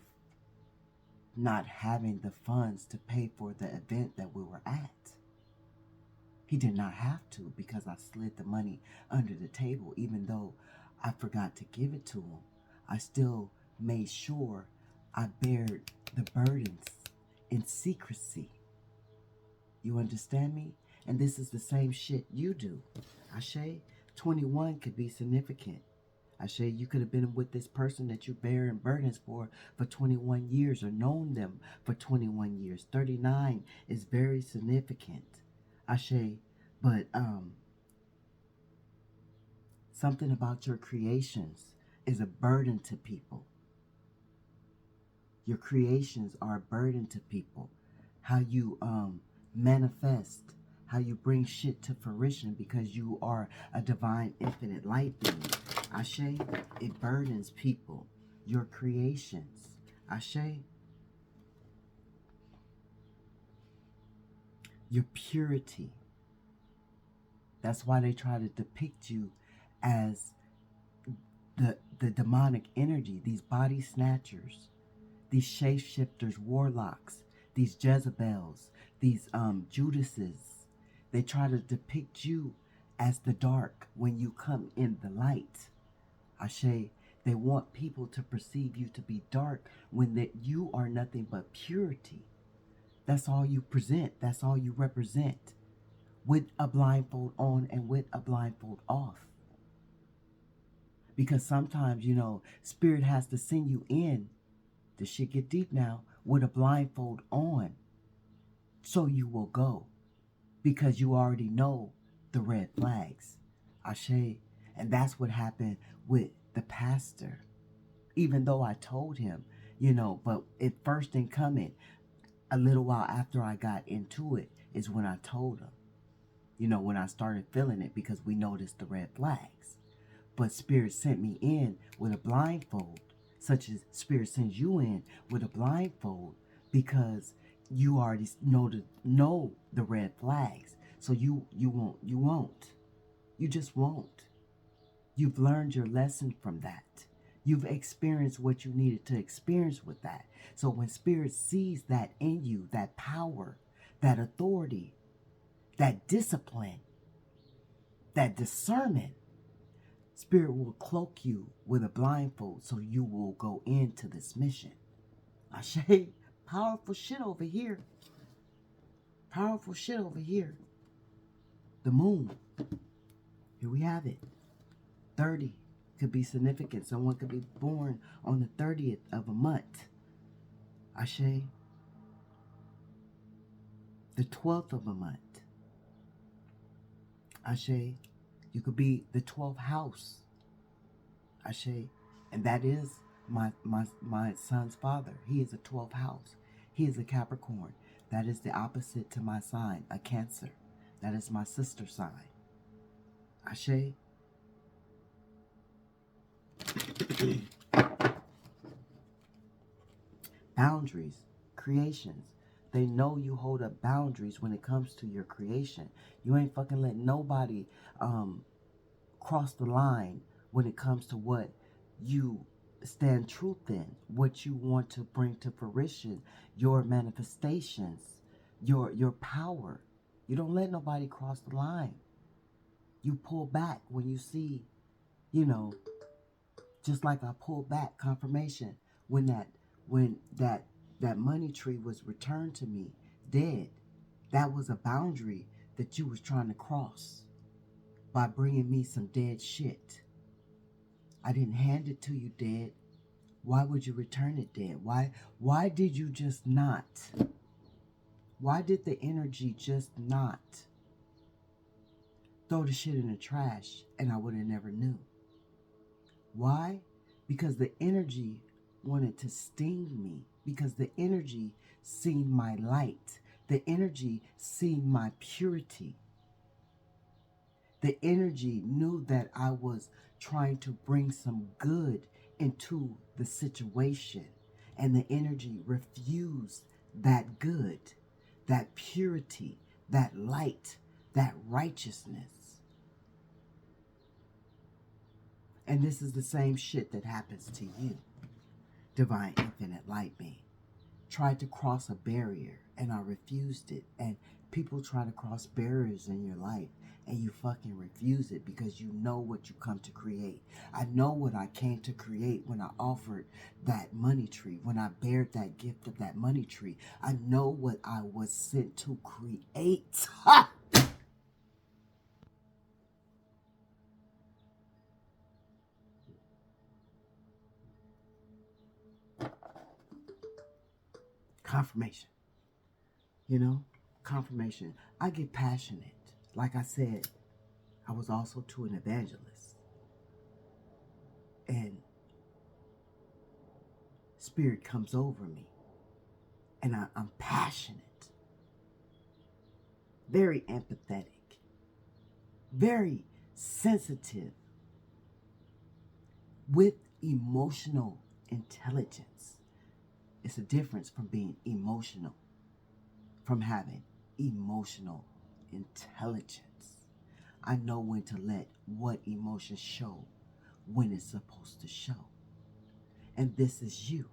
Speaker 1: not having the funds to pay for the event that we were at. He did not have to, because I slid the money under the table. Even though I forgot to give it to him, I still made sure I bared the burdens in secrecy. You understand me? And this is the same shit you do. Ashe, 21 could be significant. Ashe, you could have been with this person that you bearing burdens for 21 years, or known them for 21 years. 39 is very significant. Ashe, but something about your creations is a burden to people. Your creations are a burden to people. How you manifest, how you bring shit to fruition, because you are a divine infinite light being. Ashe, it burdens people. Your creations. Ashe, your purity. That's why they try to depict you as the demonic energy, these body snatchers, these shapeshifters, warlocks, these Jezebels, these Judases. They try to depict you as the dark when you come in the light. Ashe, they want people to perceive you to be dark when that you are nothing but purity. That's all you present. That's all you represent, with a blindfold on and with a blindfold off. Because sometimes, Spirit has to send you in, the shit get deep now, with a blindfold on, so you will go, because you already know the red flags. Ashe. And that's what happened with the pastor. Even though I told him, but it first didn't come in. A little while after I got into it is when I told him, when I started feeling it, because we noticed the red flags. But Spirit sent me in with a blindfold, such as Spirit sends you in with a blindfold, because you already know the red flags. So you won't. You just won't. You've learned your lesson from that. You've experienced what you needed to experience with that. So when Spirit sees that in you, that power, that authority, that discipline, that discernment, Spirit will cloak you with a blindfold so you will go into this mission. Ashe, powerful shit over here. Powerful shit over here. The moon. Here we have it. 30 could be significant. Someone could be born on the 30th of a month. Ashe. The 12th of a month. Ashe. You could be the 12th house. Ashe. And that is my son's father. He is a 12th house. He is a Capricorn. That is the opposite to my sign, a Cancer. That is my sister's sign. Ashe. Boundaries, creations. They know you hold up boundaries when it comes to your creation. You ain't fucking let nobody cross the line when it comes to what you stand truth in, what you want to bring to fruition, your manifestations, your power. You don't let nobody cross the line. You pull back when you see, just like I pulled back confirmation when that money tree was returned to me dead. That was a boundary that you was trying to cross by bringing me some dead shit. I didn't hand it to you dead. Why would you return it dead? Why did you just not? Why did the energy just not throw the shit in the trash and I would have never knew? Why? Because the energy wanted to sting me. Because the energy seen my light. The energy seen my purity. The energy knew that I was trying to bring some good into the situation. And the energy refused that good, that purity, that light, that righteousness. And this is the same shit that happens to you, divine infinite light being. Tried to cross a barrier and I refused it. And people try to cross barriers in your life and you fucking refuse it because you know what you come to create. I know what I came to create when I offered that money tree, when I bared that gift of that money tree. I know what I was sent to create. Ha! Confirmation. You know, confirmation. I get passionate. Like I said, I was also too an evangelist. And spirit comes over me. And I'm passionate. Very empathetic. Very sensitive. With emotional intelligence. It's a difference from being emotional. From having emotional intelligence. I know when to let what emotions show when it's supposed to show. And this is you.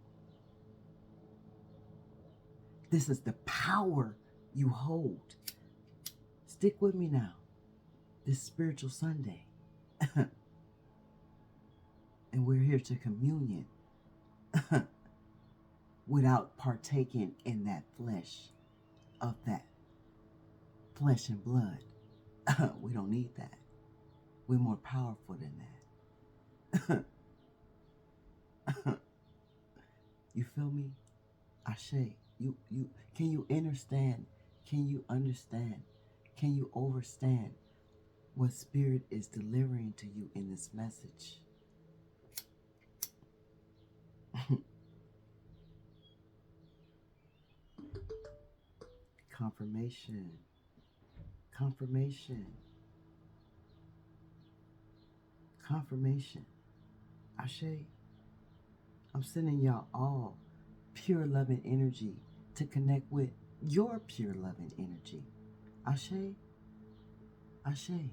Speaker 1: This is the power you hold. Stick with me now. This spiritual Sunday. And we're here to communion without partaking in that flesh of that flesh and blood. We don't need that. We're more powerful than that. You feel me? Ashe. You can you understand? Can you understand? Can you overstand what spirit is delivering to you in this message? Confirmation. Confirmation. Confirmation. Ashe. I'm sending y'all all pure loving energy to connect with your pure loving energy. Ashe. Ashe.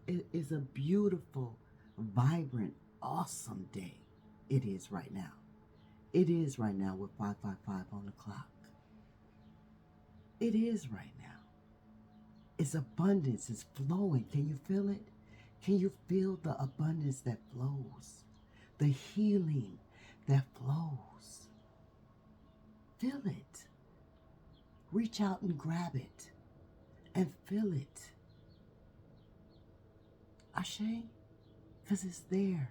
Speaker 1: It is a beautiful, vibrant, awesome day. It is right now. It is right now with 555 on the clock. It is right now. It's abundance. It's flowing. Can you feel it? Can you feel the abundance that flows? The healing that flows. Feel it. Reach out and grab it. And feel it. Ashe? Because it's there.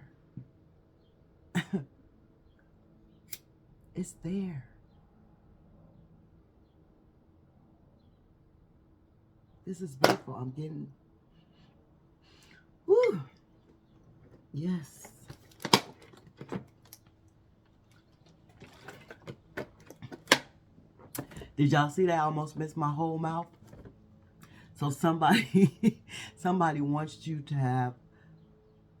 Speaker 1: It's there. This is beautiful. I'm getting... Woo! Yes. Did y'all see that? I almost missed my whole mouth. So somebody wants you to have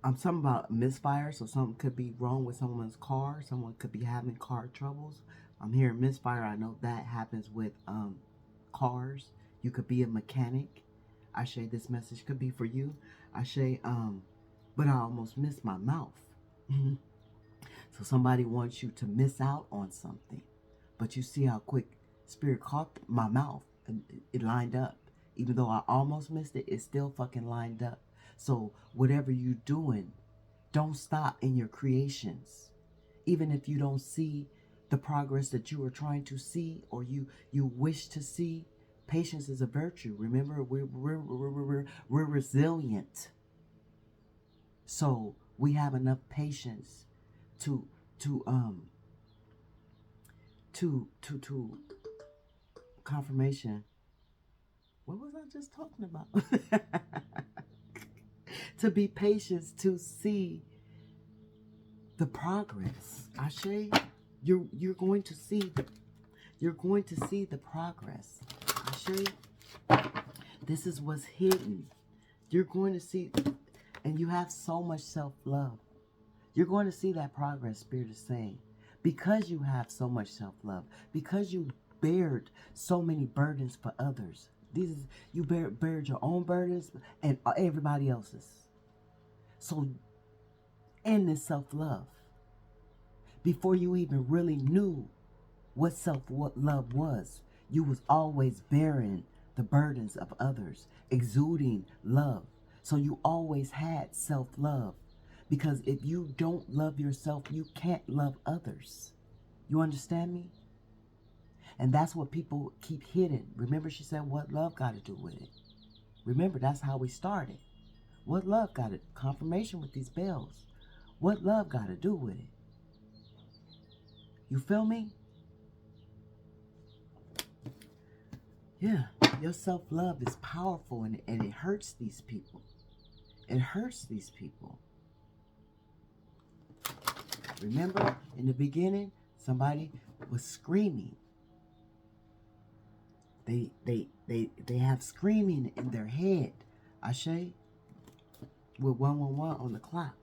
Speaker 1: something about misfire. So something could be wrong with someone's car. Someone could be having car troubles. I'm hearing misfire. I know that happens with cars. You could be a mechanic. Ashe, this message could be for you. Ashe, but I almost missed my mouth. So somebody wants you to miss out on something. But you see how quick spirit caught my mouth and it lined up. Even though I almost missed it, it still fucking lined up. So whatever you're doing, don't stop in your creations. Even if you don't see the progress that you are trying to see or you wish to see, patience is a virtue. Remember, we're resilient. So we have enough patience to confirmation. What was I just talking about? To be patient to see the progress. Ashe, you're going to see the progress. Ashe, this is what's hidden. You're going to see, and you have so much self-love. You're going to see that progress, Spirit is saying. Because you have so much self-love, because you bared so many burdens for others. You bared your own burdens and everybody else's. So in this self-love, before you even really knew what self-love was, you was always bearing the burdens of others, exuding love. So you always had self-love. Because if you don't love yourself, you can't love others. You understand me? And that's what people keep hidden. Remember, she said, what love got to do with it? Remember, that's how we started. What love got it? Confirmation with these bells. What love got to do with it? You feel me? Yeah, your self-love is powerful, and it hurts these people. It hurts these people. Remember, in the beginning, somebody was screaming. They have screaming in their head. Ashe, with 111 on the clock.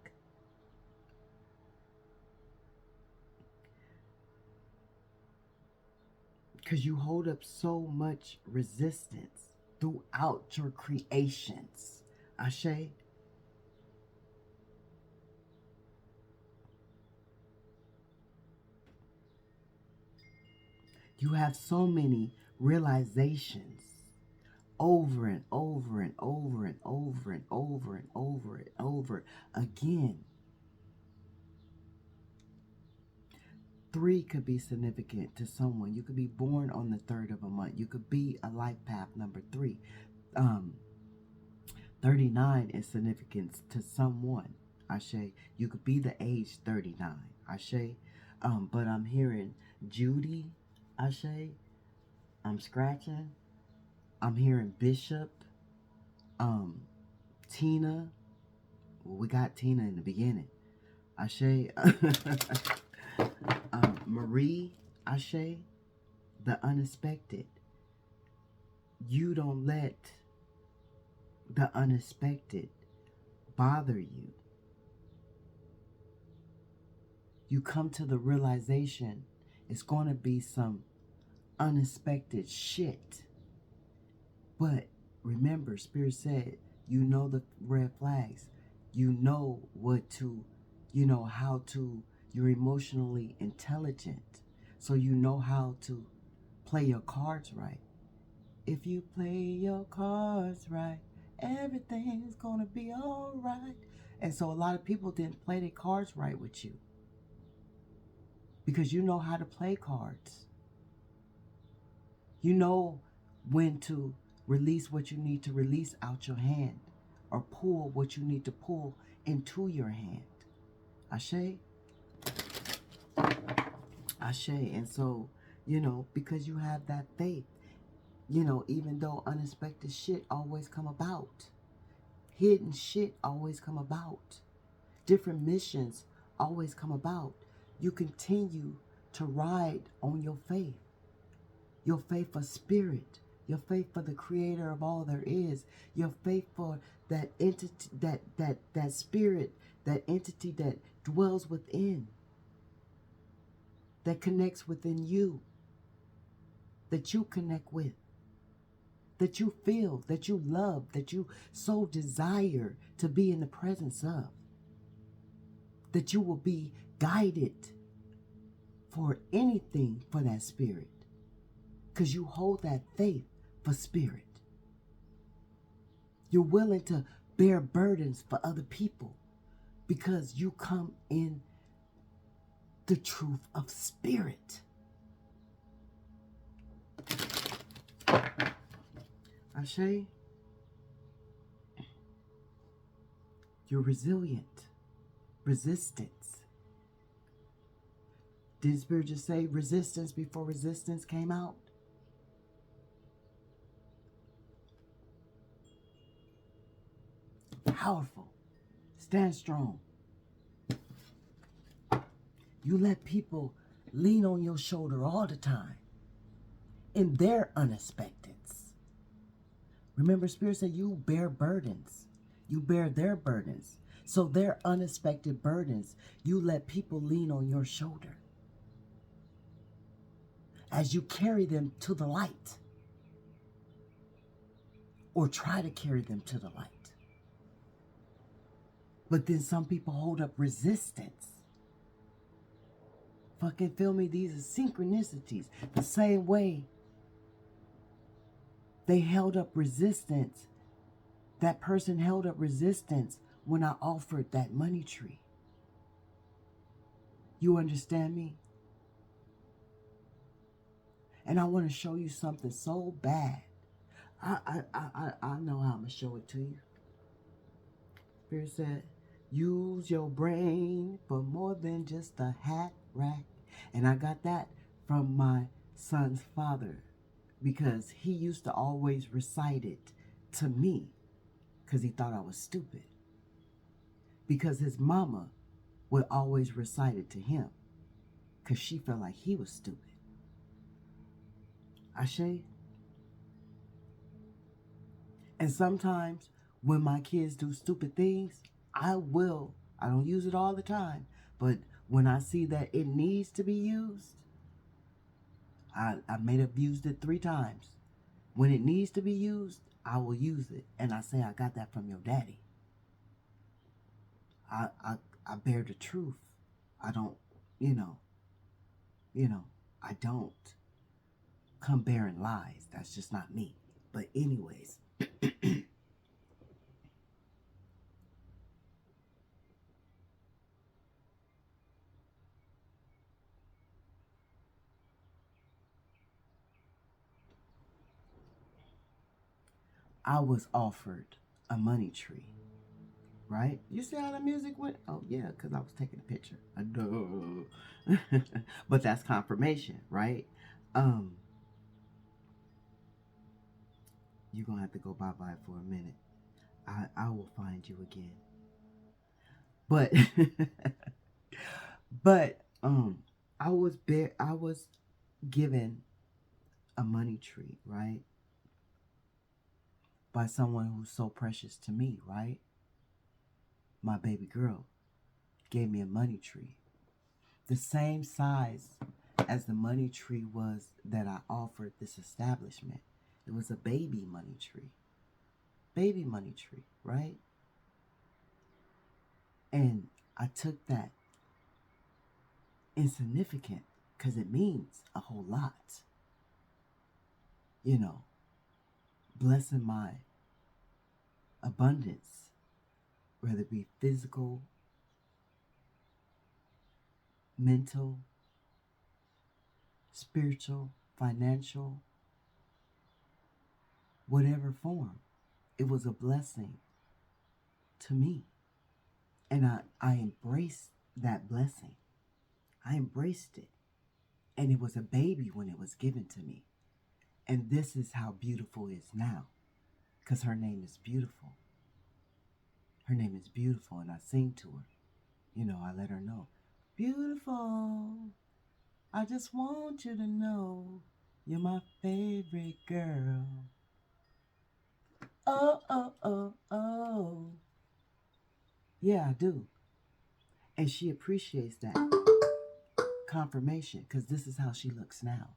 Speaker 1: Because you hold up so much resistance throughout your creations. Ashe. You have so many realizations over and over and over and over and over and over and over again. 3 could be significant to someone. You could be born on the 3rd of a month. You could be a life path number 3. 39 is significant to someone. Ashe. You could be the age 39. Ashe. But I'm hearing Judy. Ashe. I'm scratching. I'm hearing Bishop. Tina. Well, we got Tina in the beginning. Ashe. Marie. Ashe. The unexpected. You don't let the unexpected bother you. You come to the realization it's going to be some unexpected shit. But remember, Spirit said, you know the red flags. You know what to, how to, you're emotionally intelligent. So you know how to play your cards right. If you play your cards right, everything's gonna be all right. And so a lot of people didn't play their cards right with you. Because you know how to play cards. You know when to release what you need to release out your hand, or pull what you need to pull into your hand. Ashe? Ashe. And so, because you have that faith, even though unexpected shit always come about, hidden shit always come about, different missions always come about, you continue to ride on your faith for Spirit, your faith for the Creator of all there is, your faith for that entity, that Spirit, that entity that dwells within, that connects within you, that you connect with, that you feel, that you love, that you so desire to be in the presence of, that you will be guided for anything for that Spirit, because you hold that faith for Spirit. You're willing to bear burdens for other people because you come in the truth of Spirit. Ashe, you're resilient. Resistance. Did Spirit just say resistance before resistance came out? Powerful. Stand strong. You let people lean on your shoulder all the time in their unexpecteds. Remember, Spirit said you bear burdens. You bear their burdens. So their unexpected burdens, you let people lean on your shoulder as you carry them to the light, or try to carry them to the light. But then some people hold up resistance. Fucking feel me? These are synchronicities. The same way they held up resistance, that person held up resistance when I offered that money tree. You understand me? And I want to show you something so bad. I know how I'm going to show it to you. Spirit said, use your brain for more than just a hat rack. And I got that from my son's father, because he used to always recite it to me because he thought I was stupid. Because his mama would always recite it to him because she felt like he was stupid. Ashe? And sometimes when my kids do stupid things, I don't use it all the time, but when I see that it needs to be used, I may have used it 3 times. When it needs to be used, I will use it. And I say, I got that from your daddy. I bear the truth. I don't, I don't come bearing lies. That's just not me. But anyways, I was offered a money tree, right? You see how the music went? Oh, yeah, because I was taking a picture. But that's confirmation, right? You're going to have to go bye-bye for a minute. I will find you again. But, I was given a money tree, right? By someone who's so precious to me, right? My baby girl gave me a money tree. The same size as the money tree was that I offered this establishment. It was a baby money tree. Baby money tree, right? And I took that insignificant because it means a whole lot. Blessing my abundance, whether it be physical, mental, spiritual, financial, whatever form. It was a blessing to me. And I embraced that blessing. I embraced it. And it was a baby when it was given to me. And this is how beautiful is now. Because her name is beautiful. Her name is beautiful. And I sing to her. I let her know. Beautiful. I just want you to know you're my favorite girl. Oh, oh, oh, oh. Yeah, I do. And she appreciates that confirmation because this is how she looks now.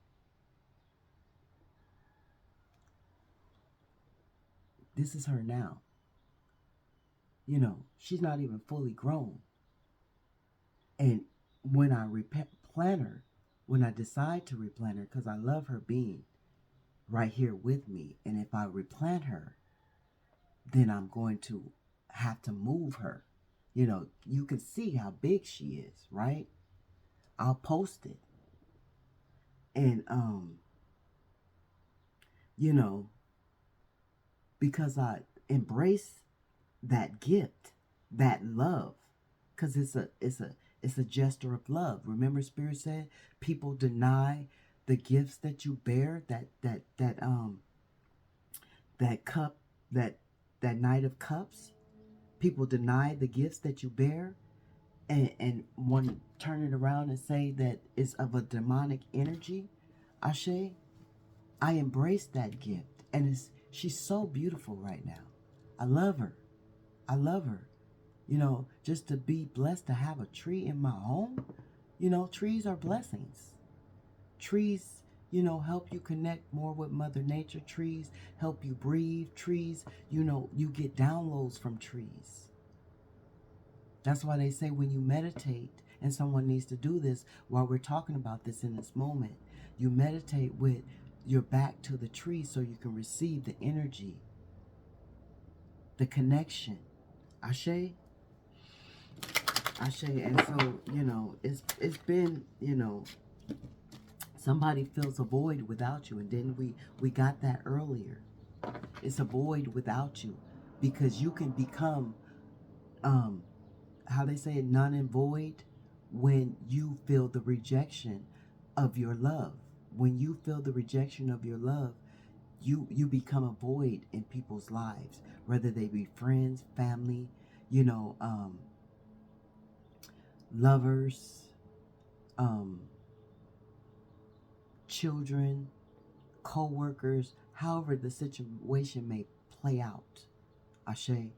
Speaker 1: This is her now. She's not even fully grown. And when I replant her, when I decide to replant her, because I love her being right here with me, and if I replant her, then I'm going to have to move her. You can see how big she is, right? I'll post it. And, because I embrace that gift, that love, because it's a gesture of love. Remember, Spirit said people deny the gifts that you bear. That cup, that Knight of Cups. People deny the gifts that you bear, and want to turn it around and say that it's of a demonic energy. Ashe, I embrace that gift, and she's so beautiful right now. I love her. I love her. Just to be blessed to have a tree in my home. Trees are blessings. Trees, help you connect more with Mother Nature. Trees help you breathe. Trees, you get downloads from trees. That's why they say when you meditate, and someone needs to do this while we're talking about this in this moment, you meditate with your back to the tree so you can receive the energy, the connection. Ashe? Ashe. And so, it's been, somebody fills a void without you. And then we got that earlier. It's a void without you, because you can become, how they say it, non and void, when you feel the rejection of your love. When you feel the rejection of your love, you become a void in people's lives, whether they be friends, family, lovers, children, co-workers, however the situation may play out. Ashe.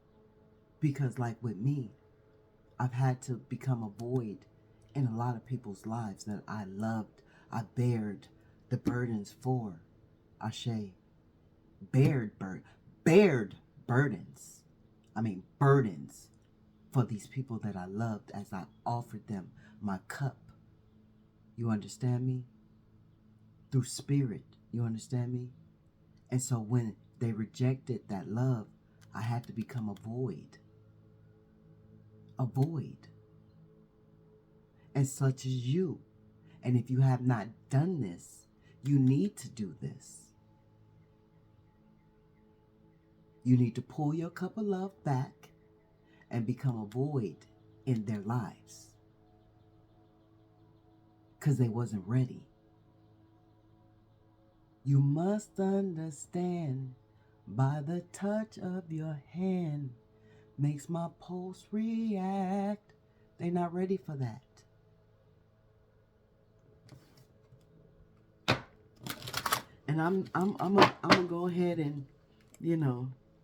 Speaker 1: Because like with me, I've had to become a void in a lot of people's lives that I loved. I bared the burdens for. Ashe. Bared burdens. Burdens for these people that I loved as I offered them my cup. You understand me? Through spirit. You understand me? And so when they rejected that love, I had to become a void. A void. And such as you. And if you have not done this, you need to do this. You need to pull your cup of love back and become a void in their lives. Because they wasn't ready. You must understand, by the touch of your hand makes my pulse react. They're not ready for that. And I'm gonna go ahead and,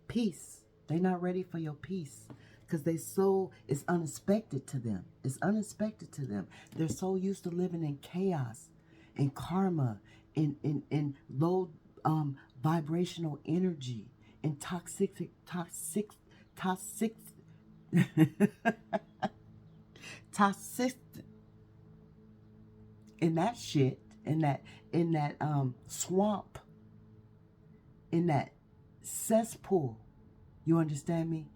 Speaker 1: peace. They're not ready for your peace. Because it's unexpected to them. It's unexpected to them. They're so used to living in chaos, in karma, in low vibrational energy, in toxic in that shit, in that swamp, in that cesspool. You understand me?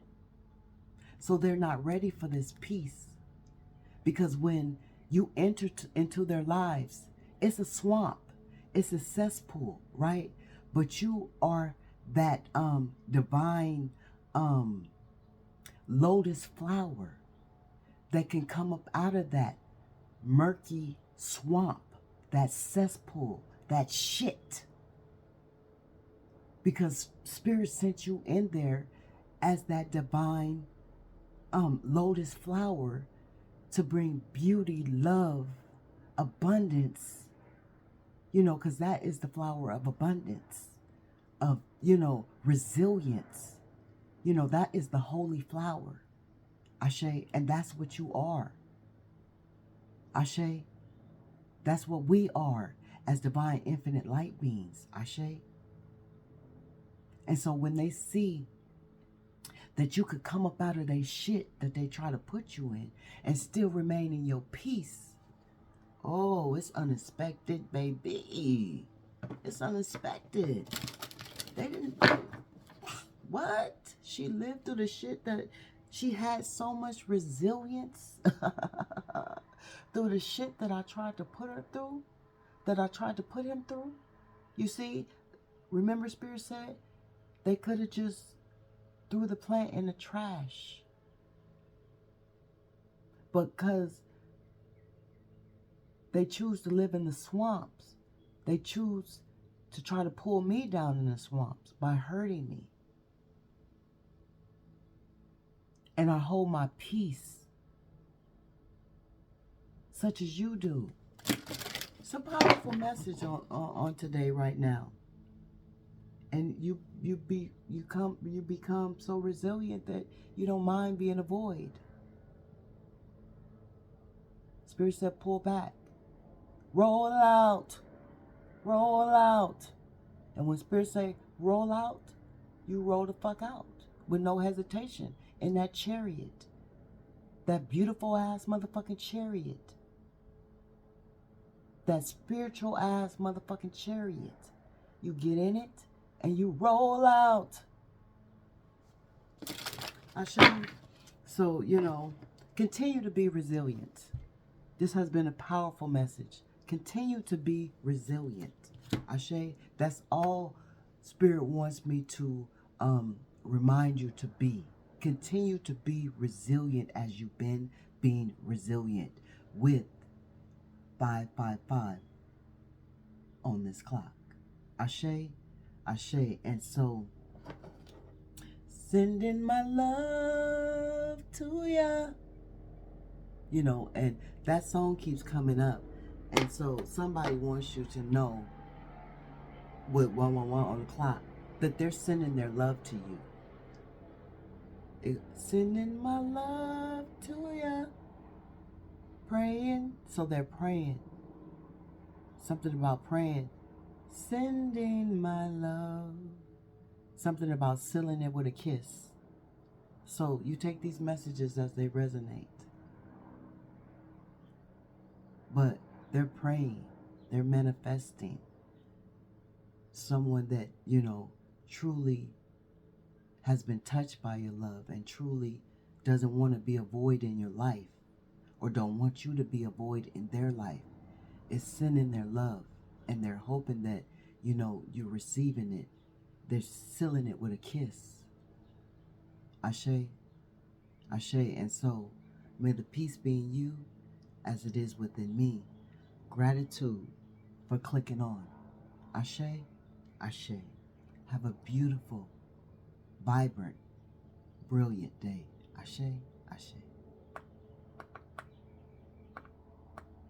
Speaker 1: So they're not ready for this peace. Because when you enter into their lives, it's a swamp. It's a cesspool, right? But you are that divine lotus flower that can come up out of that murky swamp, that cesspool, that shit. Because Spirit sent you in there as that divine lotus flower to bring beauty, love, abundance, because that is the flower of abundance, of, resilience. That is the holy flower. Ashe, and that's what you are. Ashe, that's what we are as divine infinite light beings. Ashe. And so when they see that you could come up out of their shit that they try to put you in and still remain in your peace, oh, it's unexpected, baby. It's unexpected. They didn't. What? She lived through the shit that she had so much resilience through the shit that I tried to put her through, that I tried to put him through. You see, remember Spirit said they could have just threw the plant in the trash. But because they choose to live in the swamps, they choose to try to pull me down in the swamps by hurting me. And I hold my peace, such as you do. It's a powerful message on today, right now. And you become so resilient that you don't mind being a void. Spirit said, pull back. Roll out. Roll out. And when Spirit say roll out, you roll the fuck out with no hesitation in that chariot. That beautiful ass motherfucking chariot. That spiritual ass motherfucking chariot. You get in it and you roll out. I show you. So, continue to be resilient. This has been a powerful message. Continue to be resilient. Ashe, that's all Spirit wants me to remind you to be. Continue to be resilient as you've been being resilient with 555 on this clock. Ashe, Ashe. And so, sending my love to ya. And that song keeps coming up. And so somebody wants you to know with 111 on the clock that they're sending their love to you. Sending my love to ya. Praying. So they're praying. Something about praying. Sending my love. Something about sealing it with a kiss. So you take these messages as they resonate. But they're praying. They're manifesting someone that, truly has been touched by your love and truly doesn't want to be a void in your life or don't want you to be a void in their life. Is sending their love and they're hoping that, you're receiving it. They're sealing it with a kiss. Ashe, Ashe. And so may the peace be in you as it is within me. Gratitude for clicking on. Ashe, Ashe. Have a beautiful, vibrant, brilliant day. Ashe.